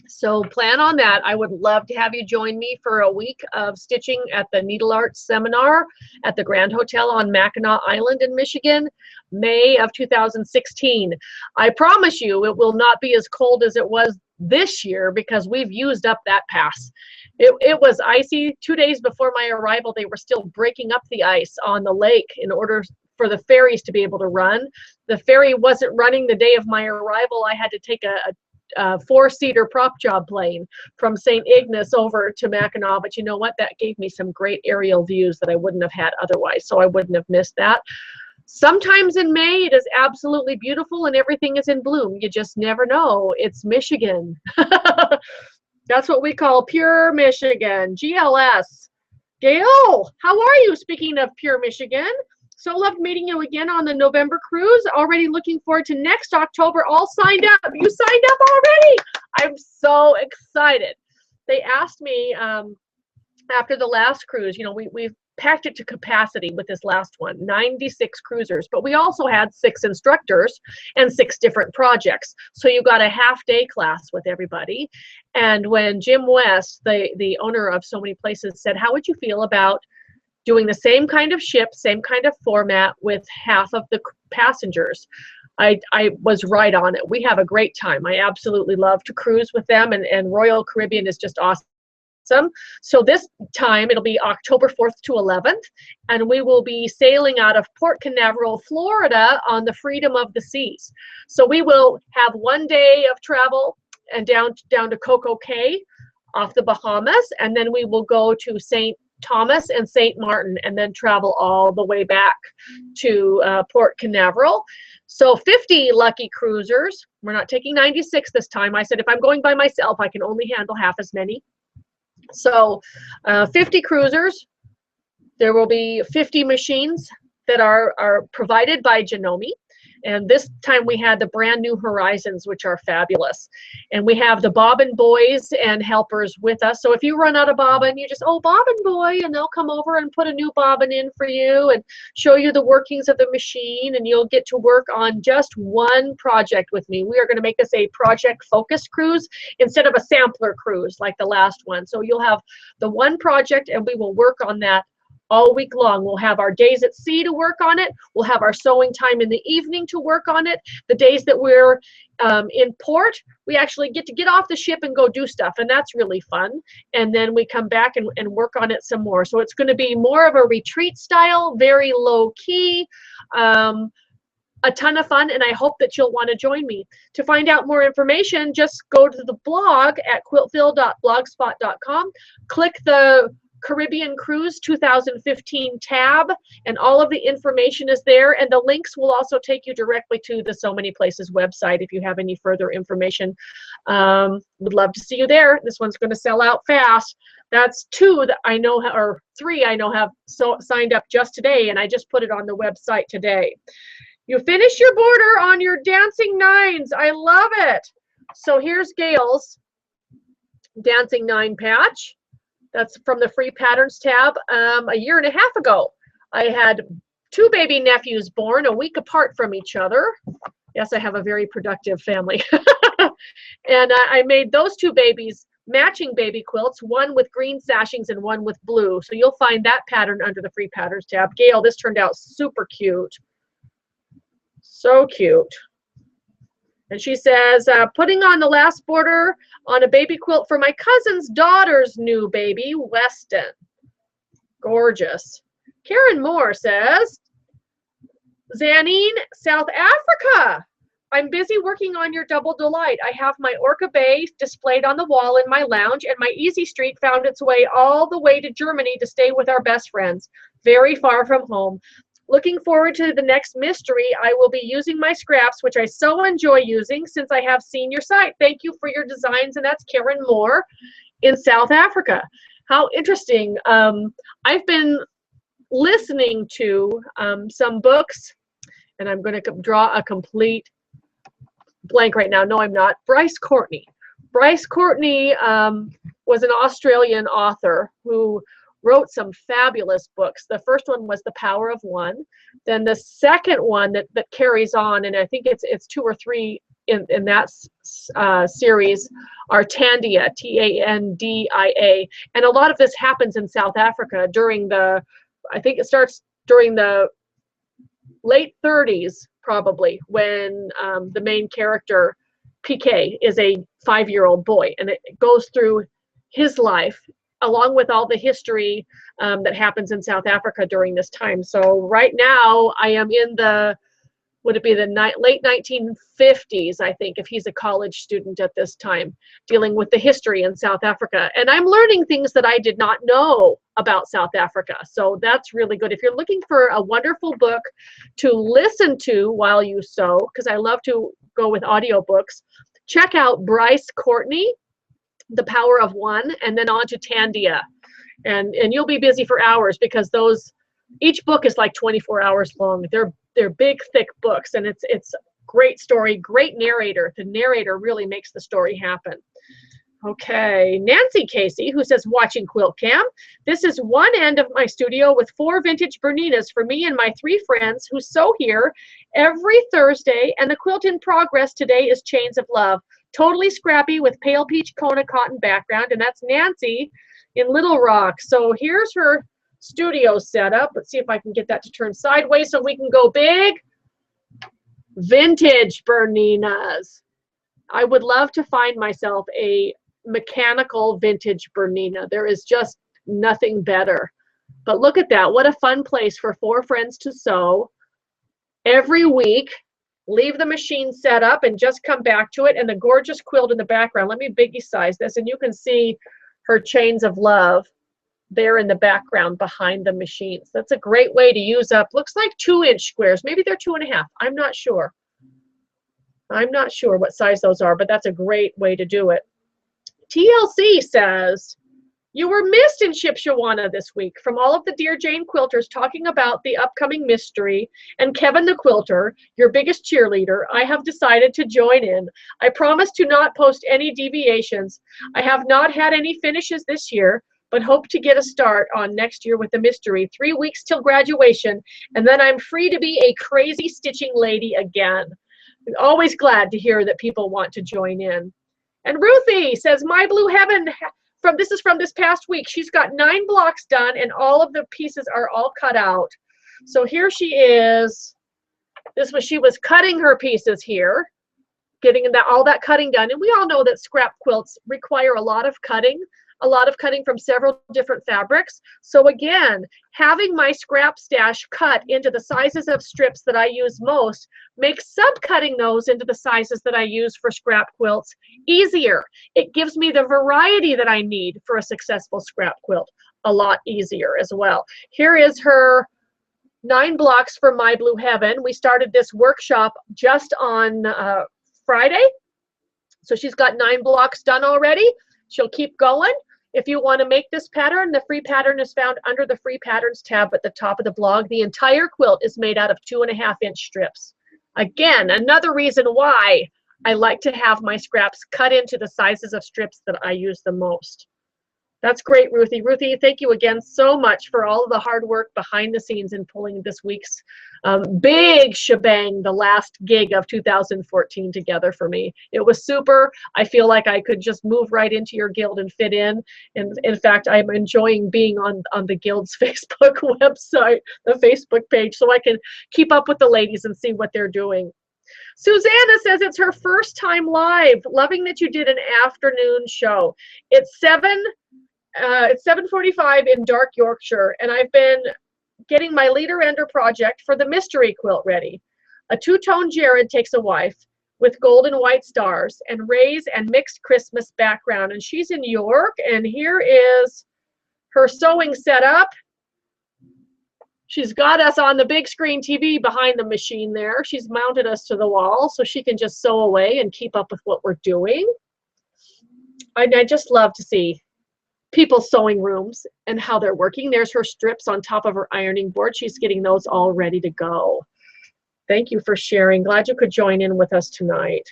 So plan on that. I would love to have you join me for a week of stitching at the Needle Arts Seminar at the Grand Hotel on Mackinac Island in Michigan, May of 2016. I promise you it will not be as cold as it was this year because we've used up that pass. It was icy 2 days before my arrival. They were still breaking up the ice on the lake in order for the ferries to be able to run. The ferry wasn't running the day of my arrival. I had to take a four-seater prop job plane from St. Ignace over to Mackinac, but you know what? That gave me some great aerial views that I wouldn't have had otherwise, so I wouldn't have missed that. Sometimes in May, it is absolutely beautiful and everything is in bloom. You just never know. It's Michigan. That's what we call pure Michigan, GLS. Gail, how are you? Speaking of pure Michigan, so loved meeting you again on the November cruise. Already looking forward to next October. All signed up. You signed up already. I'm so excited. They asked me after the last cruise, you know, we've packed it to capacity with this last one, 96 cruisers, but we also had 6 instructors and 6 different projects. So you got a half-day class with everybody. And when Jim West, the owner of So Many Places, said, how would you feel about doing the same kind of ship, same kind of format with half of the passengers? I was right on it. We have a great time. I absolutely love to cruise with them, and Royal Caribbean is just awesome. So this time it'll be October 4th to 11th, and we will be sailing out of Port Canaveral, Florida on the Freedom of the Seas. So we will have 1 day of travel and down to Coco Cay off the Bahamas, and then we will go to St. Thomas and St. Martin, and then travel all the way back to Port Canaveral. So 50 lucky cruisers. We're not taking 96 this time. I said if I'm going by myself, I can only handle half as many. So 50 cruisers. There will be 50 machines that are provided by Janome. And this time we had the brand new Horizons, which are fabulous. And we have the bobbin boys and helpers with us. So if you run out of bobbin, you just, oh, bobbin boy, and they'll come over and put a new bobbin in for you and show you the workings of the machine, and you'll get to work on just one project with me. We are going to make this a project-focused cruise instead of a sampler cruise like the last one. So you'll have the one project, and we will work on that all week long. We'll have our days at sea to work on it. We'll have our sewing time in the evening to work on it. The days that we're in port, we actually get to get off the ship and go do stuff, and that's really fun. And then we come back and work on it some more. So it's going to be more of a retreat style, very low key, a ton of fun, and I hope that you'll want to join me. To find out more information, just go to the blog at quiltville.blogspot.com, click the Caribbean Cruise 2015 tab, and all of the information is there, and the links will also take you directly to the So Many Places website if you have any further information. Would love to see you there. This one's going to sell out fast. That's 2 that I know, or 3 I know have signed up just today, and I just put it on the website today. You finished your border on your Dancing Nines. I love it. So here's Gail's Dancing 9 patch. That's from the free patterns tab. A year and a half ago, I had 2 baby nephews born a week apart from each other. Yes, I have a very productive family. And I made those 2 babies matching baby quilts, one with green sashings and one with blue. So you'll find that pattern under the free patterns tab. Gail, this turned out super cute. So cute. And she says, putting on the last border on a baby quilt for my cousin's daughter's new baby, Weston. Gorgeous. Karen Moore says, Zanine, South Africa. I'm busy working on your double delight. I have my Orca Bay displayed on the wall in my lounge, and my Easy Street found its way all the way to Germany to stay with our best friends, very far from home. Looking forward to the next mystery. I will be using my scraps, which I so enjoy using since I have seen your site. Thank you for your designs. And that's Karen Moore in South Africa. How interesting. I've been listening to some books, and I'm going to draw a complete blank right now. No, I'm not. Bryce Courtney. Bryce Courtney was an Australian author who wrote some fabulous books. The first one was The Power of One. Then the second one that carries on, and I think it's 2 or 3 in that series, are Tandia, Tandia. And a lot of this happens in South Africa during I think it starts during the late 30s, probably, when the main character, PK, is a 5-year-old boy. And it goes through his life, along with all the history that happens in South Africa during this time. So right now I am in the would it be the late 1950s, I think, if he's a college student at this time, dealing with the history in South Africa. And I'm learning things that I did not know about South Africa. So that's really good. If you're looking for a wonderful book to listen to while you sew, because I love to go with audiobooks, check out Bryce Courtney, The Power of One, and then on to Tandia. And you'll be busy for hours, because each book is like 24 hours long. They're big, thick books, and it's great story, great narrator. The narrator really makes the story happen. Okay, Nancy Casey, who says, watching Quilt-Cam. This is one end of my studio with 4 vintage Berninas for me and my 3 friends who sew here every Thursday, and the quilt in progress today is Chains of Love. Totally scrappy with pale peach Kona cotton background, and that's Nancy in Little Rock. So here's her studio setup. Let's see if I can get that to turn sideways so we can go big. Vintage Berninas. I would love to find myself a mechanical vintage Bernina. There is just nothing better. But look at that. What a fun place for 4 friends to sew every week. Leave the machine set up and just come back to it, and the gorgeous quilt in the background. Let me biggie size this, and you can see her Chains of Love there in the background behind the machines. That's a great way to use up, looks like 2-inch squares. Maybe they're 2.5. I'm not sure. I'm not sure what size those are, but that's a great way to do it. TLC says, you were missed in Shipshawana this week from all of the Dear Jane quilters talking about the upcoming mystery, and Kevin the quilter, your biggest cheerleader. I have decided to join in. I promise to not post any deviations. I have not had any finishes this year, but hope to get a start on next year with the mystery. 3 weeks till graduation, and then I'm free to be a crazy stitching lady again. I'm always glad to hear that people want to join in. And Ruthie says, my blue heaven, this is from this past week. She's got 9 blocks done, and all of the pieces are all cut out. So here she is. She was cutting her pieces here, getting all that cutting done. And we all know that scrap quilts require a lot of cutting from several different fabrics. So again, having my scrap stash cut into the sizes of strips that I use most makes subcutting those into the sizes that I use for scrap quilts easier. It gives me the variety that I need for a successful scrap quilt a lot easier as well. Here is her 9 blocks for My Blue Heaven. We started this workshop just on Friday. So she's got 9 blocks done already. She'll keep going. If you want to make this pattern, the free pattern is found under the free patterns tab at the top of the blog. The entire quilt is made out of 2.5-inch strips. Again, another reason why I like to have my scraps cut into the sizes of strips that I use the most. That's great, Ruthie. Ruthie, thank you again so much for all of the hard work behind the scenes in pulling this week's big shebang, the last gig of 2014 together for me. It was super. I feel like I could just move right into your guild and fit in. And in fact, I'm enjoying being on the guild's Facebook website, the Facebook page, so I can keep up with the ladies and see what they're doing. Susanna says it's her first time live. Loving that you did an afternoon show. It's 7:45 in Dark Yorkshire, and I've been getting my leader ender project for the mystery quilt ready. A 2-tone Jared takes a wife with gold and white stars and rays and mixed Christmas background, and she's in York, and here is her sewing setup. She's got us on the big screen TV behind the machine there. She's mounted us to the wall so she can just sew away and keep up with what we're doing. I just love to see people's sewing rooms and how they're working. There's her strips on top of her ironing board. She's getting those all ready to go. Thank you for sharing. Glad you could join in with us tonight.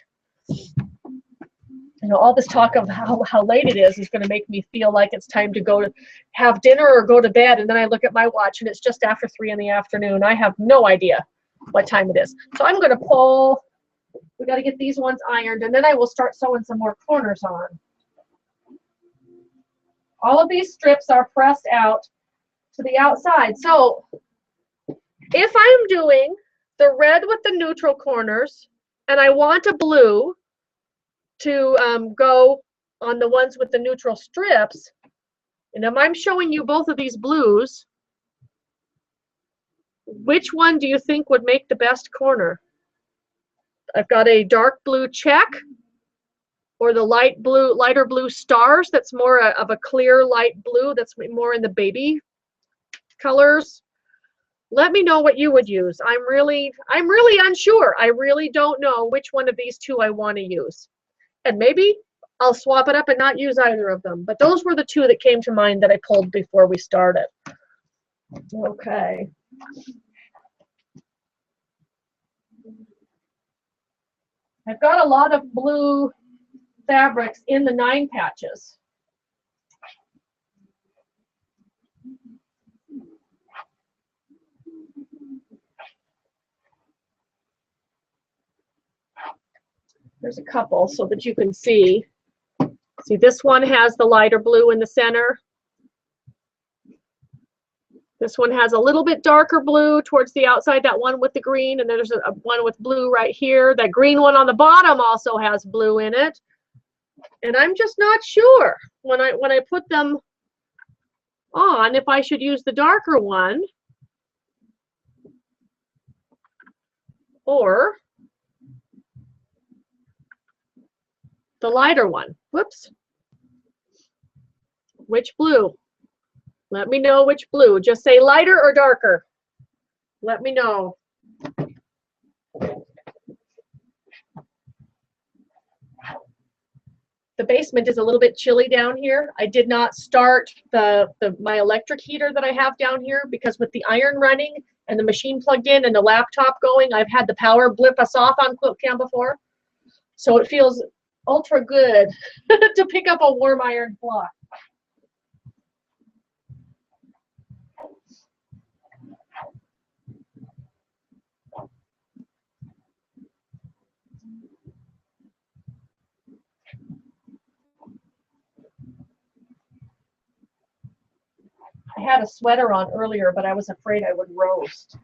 You know, all this talk of how late it is going to make me feel like it's time to go to have dinner or go to bed, and then I look at my watch and it's just after 3 in the afternoon. I have no idea what time it is. So I'm going to pull. We got to get these ones ironed, and then I will start sewing some more corners on. All of these strips are pressed out to the outside. So if I'm doing the red with the neutral corners and I want a blue to go on the ones with the neutral strips, and if I'm showing you both of these blues, which one do you think would make the best corner? I've got a dark blue check, or the lighter blue stars. That's more of a clear light blue. That's more in the baby colors. Let me know what you would use. I'm really unsure. I really don't know which one of these two I want to use. And maybe I'll swap it up and not use either of them. But those were the two that came to mind that I pulled before we started. Okay. I've got a lot of blue fabrics in the 9 patches. There's a couple so that you can see. See, this one has the lighter blue in the center. This one has a little bit darker blue towards the outside, that one with the green, and then there's a one with blue right here. That green one on the bottom also has blue in it. And I'm just not sure when I put them on if I should use the darker one or the lighter one. Whoops. Which blue? Let me know which blue. Just say lighter or darker. Let me know. The basement is a little bit chilly down here. I did not start my electric heater that I have down here because with the iron running and the machine plugged in and the laptop going, I've had the power blip us off on Quilt-Cam before. So it feels ultra good to pick up a warm iron block. I had a sweater on earlier, but I was afraid I would roast.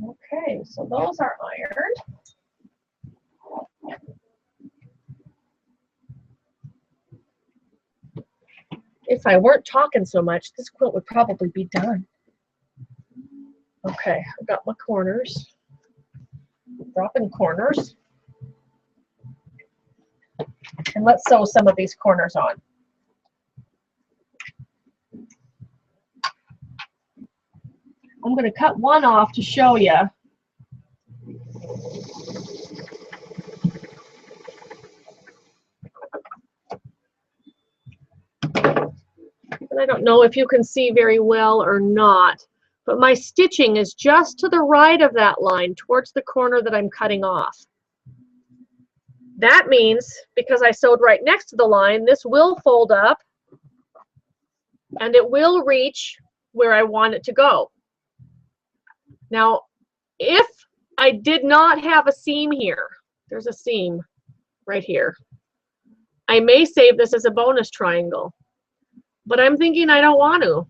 Okay, so those are ironed. If I weren't talking so much, this quilt would probably be done. Okay, I've got my corners. Dropping corners. And let's sew some of these corners on. I'm going to cut one off to show you. And I don't know if you can see very well or not, but my stitching is just to the right of that line towards the corner that I'm cutting off. That means, because I sewed right next to the line, this will fold up and it will reach where I want it to go. Now, if I did not have a seam here, there's a seam right here, I may save this as a bonus triangle, but I'm thinking I don't want to,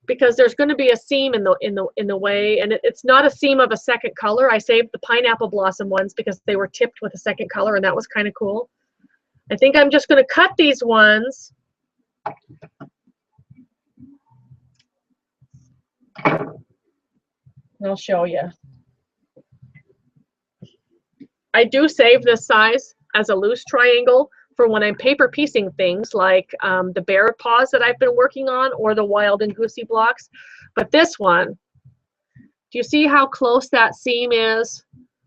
because there's going to be a seam in the way, and it's not a seam of a second color. I saved the pineapple blossom ones because they were tipped with a second color, and that was kind of cool. I think I'm just going to cut these ones. I'll show you. I do save this size as a loose triangle for when I'm paper piecing things like the bear paws that I've been working on, or the wild and goosey blocks. But this one, do you see how close that seam is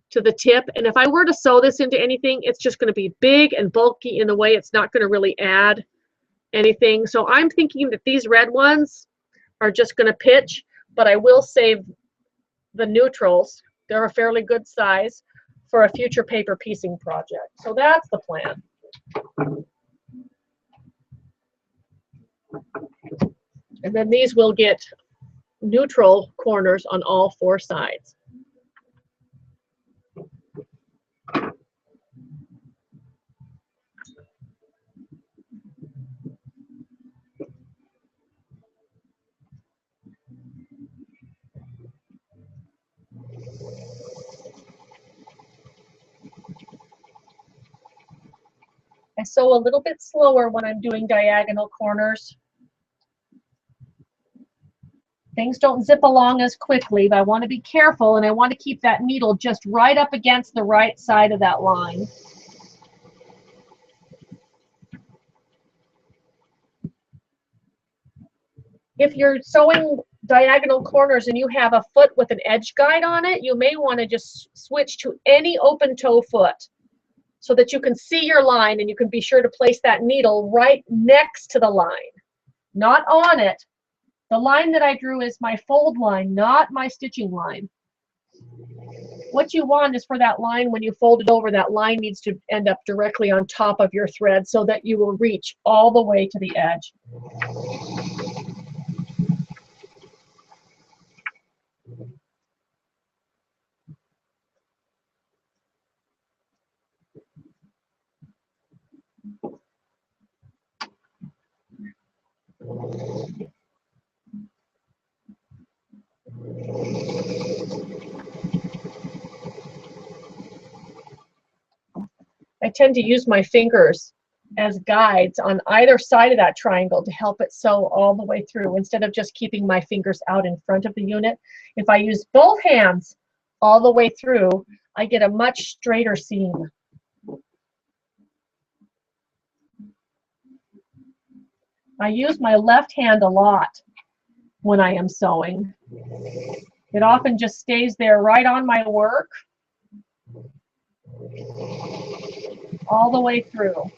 to the tip? And if I were to sew this into anything, it's just going to be big and bulky in the way. It's not going to really add anything. So I'm thinking that these red ones are just going to pitch, but I will save the neutrals. They're a fairly good size for a future paper piecing project. So that's the plan. And then these will get neutral corners on all 4 sides. I sew a little bit slower when I'm doing diagonal corners. Things don't zip along as quickly, but I want to be careful, and I want to keep that needle just right up against the right side of that line. If you're sewing diagonal corners and you have a foot with an edge guide on it, you may want to just switch to any open toe foot so that you can see your line and you can be sure to place that needle right next to the line, not on it. The line that I drew is my fold line, not my stitching line. What you want is for that line, when you fold it over, that line needs to end up directly on top of your thread so that you will reach all the way to the edge. I tend to use my fingers as guides on either side of that triangle to help it sew all the way through instead of just keeping my fingers out in front of the unit. If I use both hands all the way through, I get a much straighter seam. I use my left hand a lot when I am sewing. It often just stays there right on my work all the way through.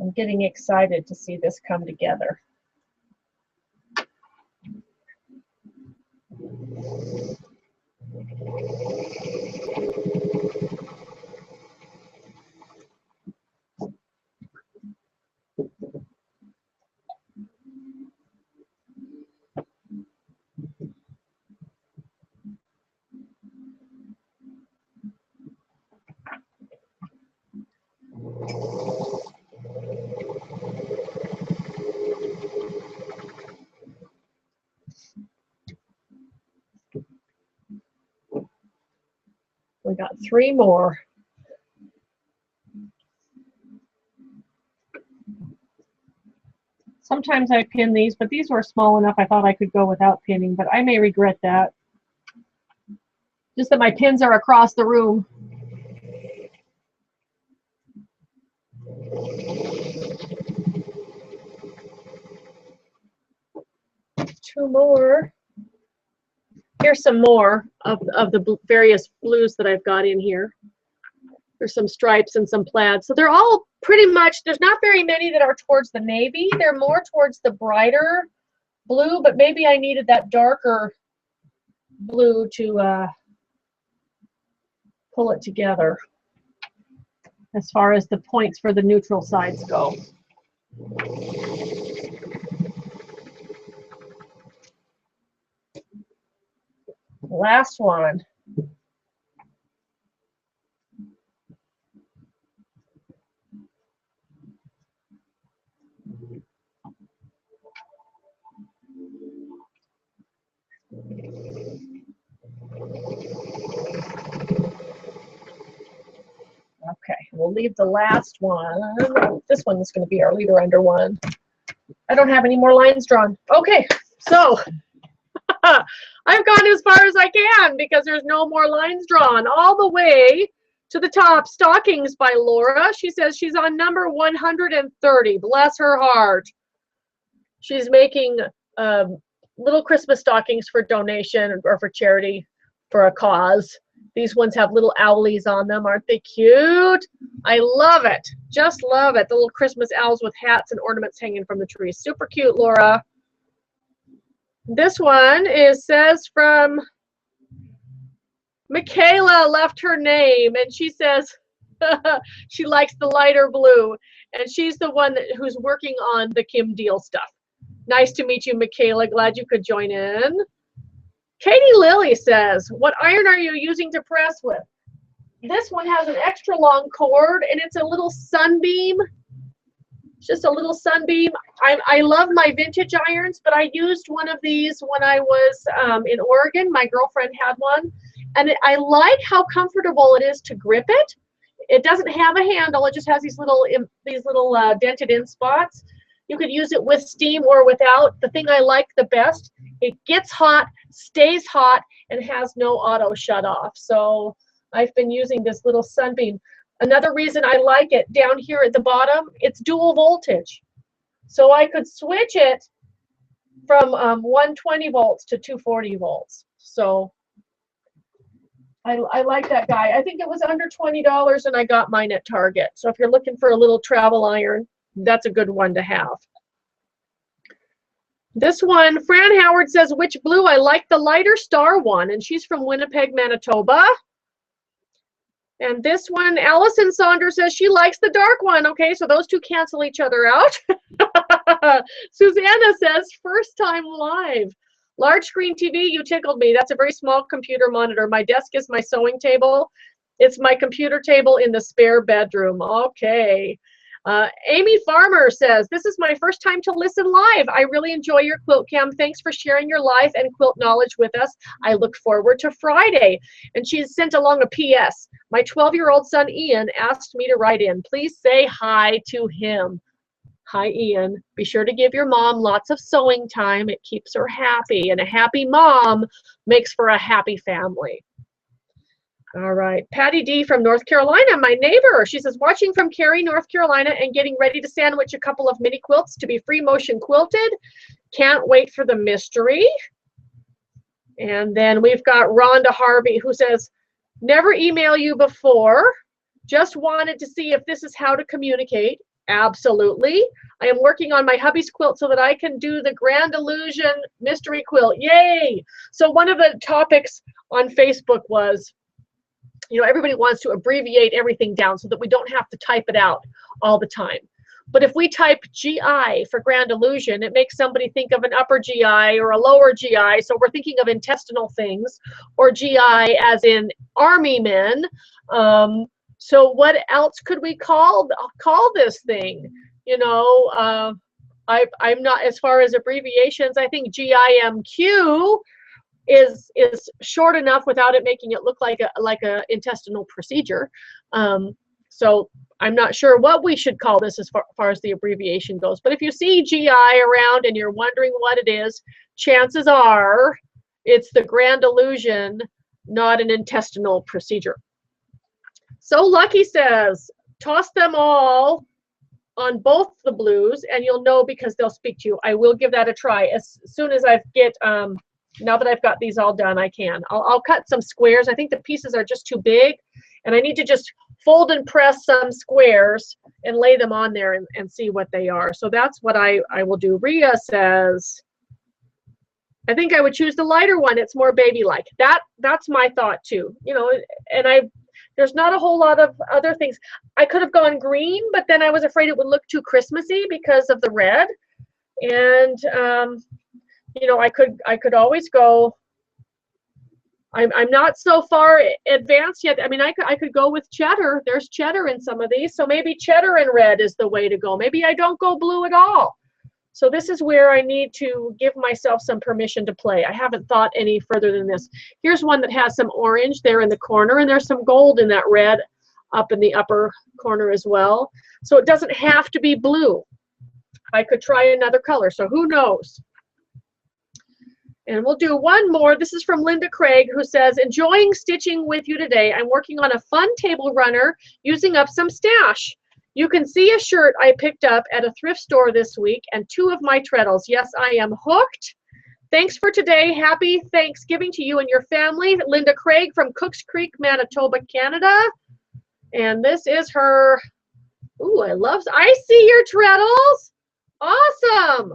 I'm getting excited to see this come together. We got 3 more. Sometimes I pin these, but these were small enough I thought I could go without pinning, but I may regret that. Just that my pins are across the room. Two more. Here's some more of the various blues that I've got in here. There's some stripes and some plaid. So they're all pretty much, there's not very many that are towards the navy. They're more towards the brighter blue, but maybe I needed that darker blue to pull it together as far as the points for the neutral sides go. Last one. Okay, we'll leave the last one. This one is going to be our leader under one. I don't have any more lines drawn. Okay, so I've gone as far as I can because there's no more lines drawn. All the way to the top, Stockings by Laura. She says she's on number 130. Bless her heart. She's making little Christmas stockings for donation or for charity for a cause. These ones have little owlies on them. Aren't they cute? I love it. Just love it. The little Christmas owls with hats and ornaments hanging from the tree. Super cute, Laura. This one says from Michaela, left her name, and she says she likes the lighter blue, and she's the one who's working on the Kim Deal stuff. Nice to meet you, Michaela. Glad you could join in. Katie Lilly says, what iron are you using to press with? This one has an extra long cord, and it's a little Sunbeam. It's just a little Sunbeam. I love my vintage irons, but I used one of these when I was in Oregon. My girlfriend had one, and I like how comfortable it is to grip it. It doesn't have a handle. It just has these little dented in spots. You could use it with steam or without. The thing I like the best, it gets hot, stays hot, and has no auto shut off. So I've been using this little Sunbeam. Another reason I like it, down here at the bottom, it's dual voltage. So I could switch it from 120 volts to 240 volts. So I like that guy. I think it was under $20 and I got mine at Target. So if you're looking for a little travel iron, that's a good one to have. This one, Fran Howard says, which blue? I like the lighter star one, and she's from Winnipeg, Manitoba. And this one, Allison Saunders says she likes the dark one. Okay, so those two cancel each other out. Susanna says, first time live. Large screen TV, you tickled me. That's a very small computer monitor. My desk is my sewing table. It's my computer table in the spare bedroom. Okay. Amy Farmer says, this is my first time to listen live. I really enjoy your Quilt-Cam. Thanks for sharing your life and quilt knowledge with us. I look forward to Friday. And she sent along a PS. My 12-year-old son, Ian, asked me to write in. Please say hi to him. Hi, Ian. Be sure to give your mom lots of sewing time. It keeps her happy. And a happy mom makes for a happy family. All right, Patty D from North Carolina, my neighbor. She says, watching from Cary, North Carolina, and getting ready to sandwich a couple of mini quilts to be free motion quilted. Can't wait for the mystery. And then we've got Rhonda Harvey who says, never email you before. Just wanted to see if this is how to communicate. Absolutely. I am working on my hubby's quilt so that I can do the Grand Illusion mystery quilt. Yay! So one of the topics on Facebook was, you know, everybody wants to abbreviate everything down so that we don't have to type it out all the time. But if we type GI for Grand Illusion, it makes somebody think of an upper GI or a lower GI. So we're thinking of intestinal things, or GI as in army men. So what else could we call this thing? You know, I'm not, as far as abbreviations, I think GIMQ is short enough without it making it look like a intestinal procedure. So I'm not sure what we should call this as far as the abbreviation goes. But if you see GI around and you're wondering what it is, chances are it's the Grand Illusion, not an intestinal procedure. So Lucky says, toss them all on both the blues and you'll know because they'll speak to you. I will give that a try as soon as I get now that I've got these all done. I'll cut some squares. I think the pieces are just too big, and I need to just fold and press some squares and lay them on there and see what they are. So that's what I will do. Rhea says, I think I would choose the lighter one. It's more baby-like. That's my thought too. You know, and there's not a whole lot of other things. I could have gone green, but then I was afraid it would look too Christmassy because of the red. And you know, I could always go. I'm not so far advanced yet. I mean, I could go with cheddar. There's cheddar in some of these, so maybe cheddar and red is the way to go. Maybe I don't go blue at all. So this is where I need to give myself some permission to play. I haven't thought any further than this. Here's one that has some orange there in the corner, and there's some gold in that red up in the upper corner as well. So it doesn't have to be blue. I could try another color, so who knows? And we'll do one more. This is from Linda Craig, who says, enjoying stitching with you today. I'm working on a fun table runner using up some stash. You can see a shirt I picked up at a thrift store this week and 2 of my treadles. Yes, I am hooked. Thanks for today. Happy Thanksgiving to you and your family. Linda Craig from Cooks Creek, Manitoba, Canada. And this is her. Ooh, I see your treadles. Awesome.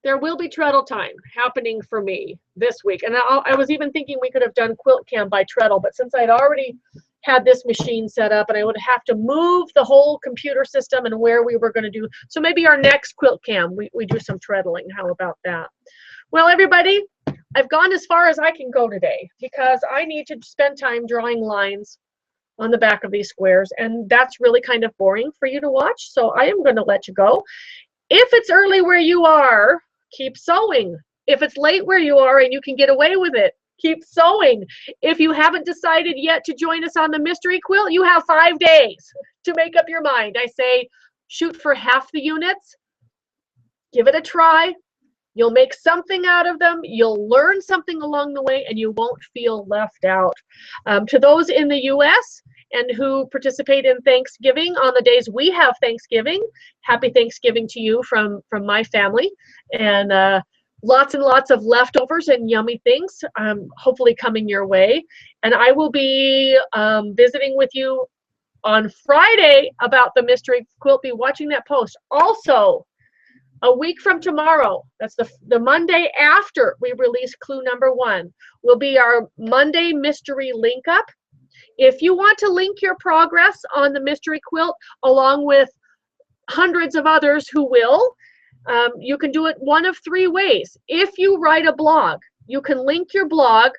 There will be treadle time happening for me this week. And I was even thinking we could have done Quilt-Cam by treadle, but since I'd already had this machine set up, and I would have to move the whole computer system and where we were going to do. So maybe our next Quilt-Cam, we do some treadling. How about that? Well, everybody, I've gone as far as I can go today because I need to spend time drawing lines on the back of these squares, and that's really kind of boring for you to watch, so I am going to let you go. If it's early where you are, keep sewing. If it's late where you are and you can get away with it, keep sewing. If you haven't decided yet to join us on the mystery quilt, you have 5 days to make up your mind. I say shoot for half the units, give it a try. You'll make something out of them, you'll learn something along the way, and you won't feel left out. To those in the US and who participate in Thanksgiving on the days we have Thanksgiving, happy Thanksgiving to you from my family, and lots and lots of leftovers and yummy things hopefully coming your way. And I will be visiting with you on Friday about the mystery quilt. Be watching that post. Also, a week from tomorrow, that's the Monday after we release clue number 1, will be our Monday mystery link up. If you want to link your progress on the mystery quilt along with hundreds of others who will, you can do it one of 3 ways. If you write a blog, you can link your blog,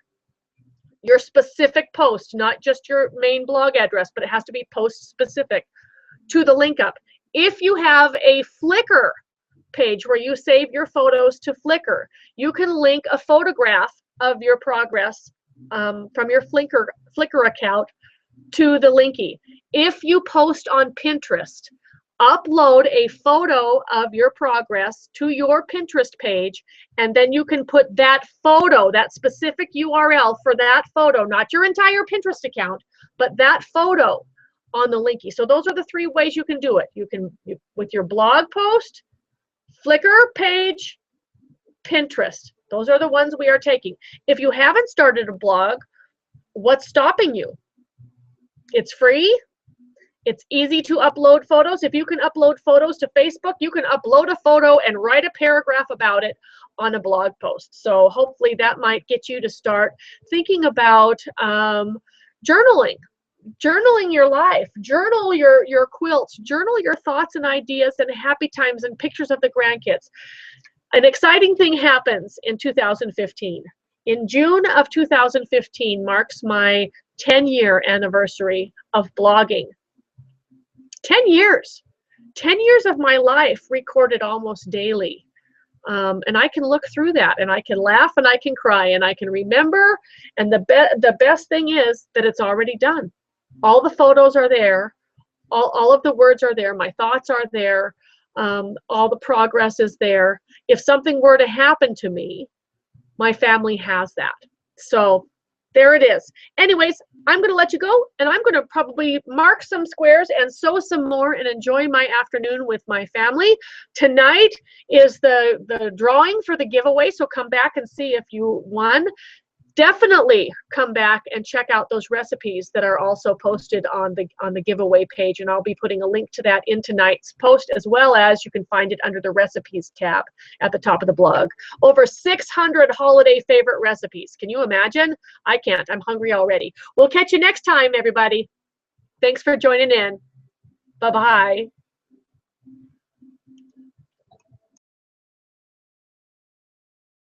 your specific post, not just your main blog address, but it has to be post specific, to the link up. If you have a Flickr page where you save your photos to Flickr, you can link a photograph of your progress from your Flickr account to the linky. If you post on Pinterest, upload a photo of your progress to your Pinterest page, and then you can put that photo, that specific URL for that photo, not your entire Pinterest account, but that photo on the linky. So those are the 3 ways you can do it. You can, with your blog post, Flickr page, Pinterest. Those are the ones we are taking. If you haven't started a blog, what's stopping you? It's free. It's easy to upload photos. If you can upload photos to Facebook, you can upload a photo and write a paragraph about it on a blog post. So hopefully that might get you to start thinking about journaling. Journaling your life, journal your quilts, journal your thoughts and ideas and happy times and pictures of the grandkids. An exciting thing happens in 2015. In June of 2015 marks my 10-year anniversary of blogging. 10 years. 10 years of my life recorded almost daily. And I can look through that, and I can laugh and I can cry and I can remember. And the best thing is that it's already done. All the photos are there. All of the words are there. My thoughts are there. All the progress is there. If something were to happen to me, my family has that. So there it is. Anyways, I'm going to let you go, and I'm going to probably mark some squares and sew some more and enjoy my afternoon with my family. Tonight is the drawing for the giveaway, so come back and see if you won. Definitely come back and check out those recipes that are also posted on the giveaway page, and I'll be putting a link to that in tonight's post, as well as you can find it under the recipes tab at the top of the blog. Over 600 holiday favorite recipes. Can you imagine? I can't. I'm hungry already. We'll catch you next time, everybody. Thanks for joining in. Bye-bye.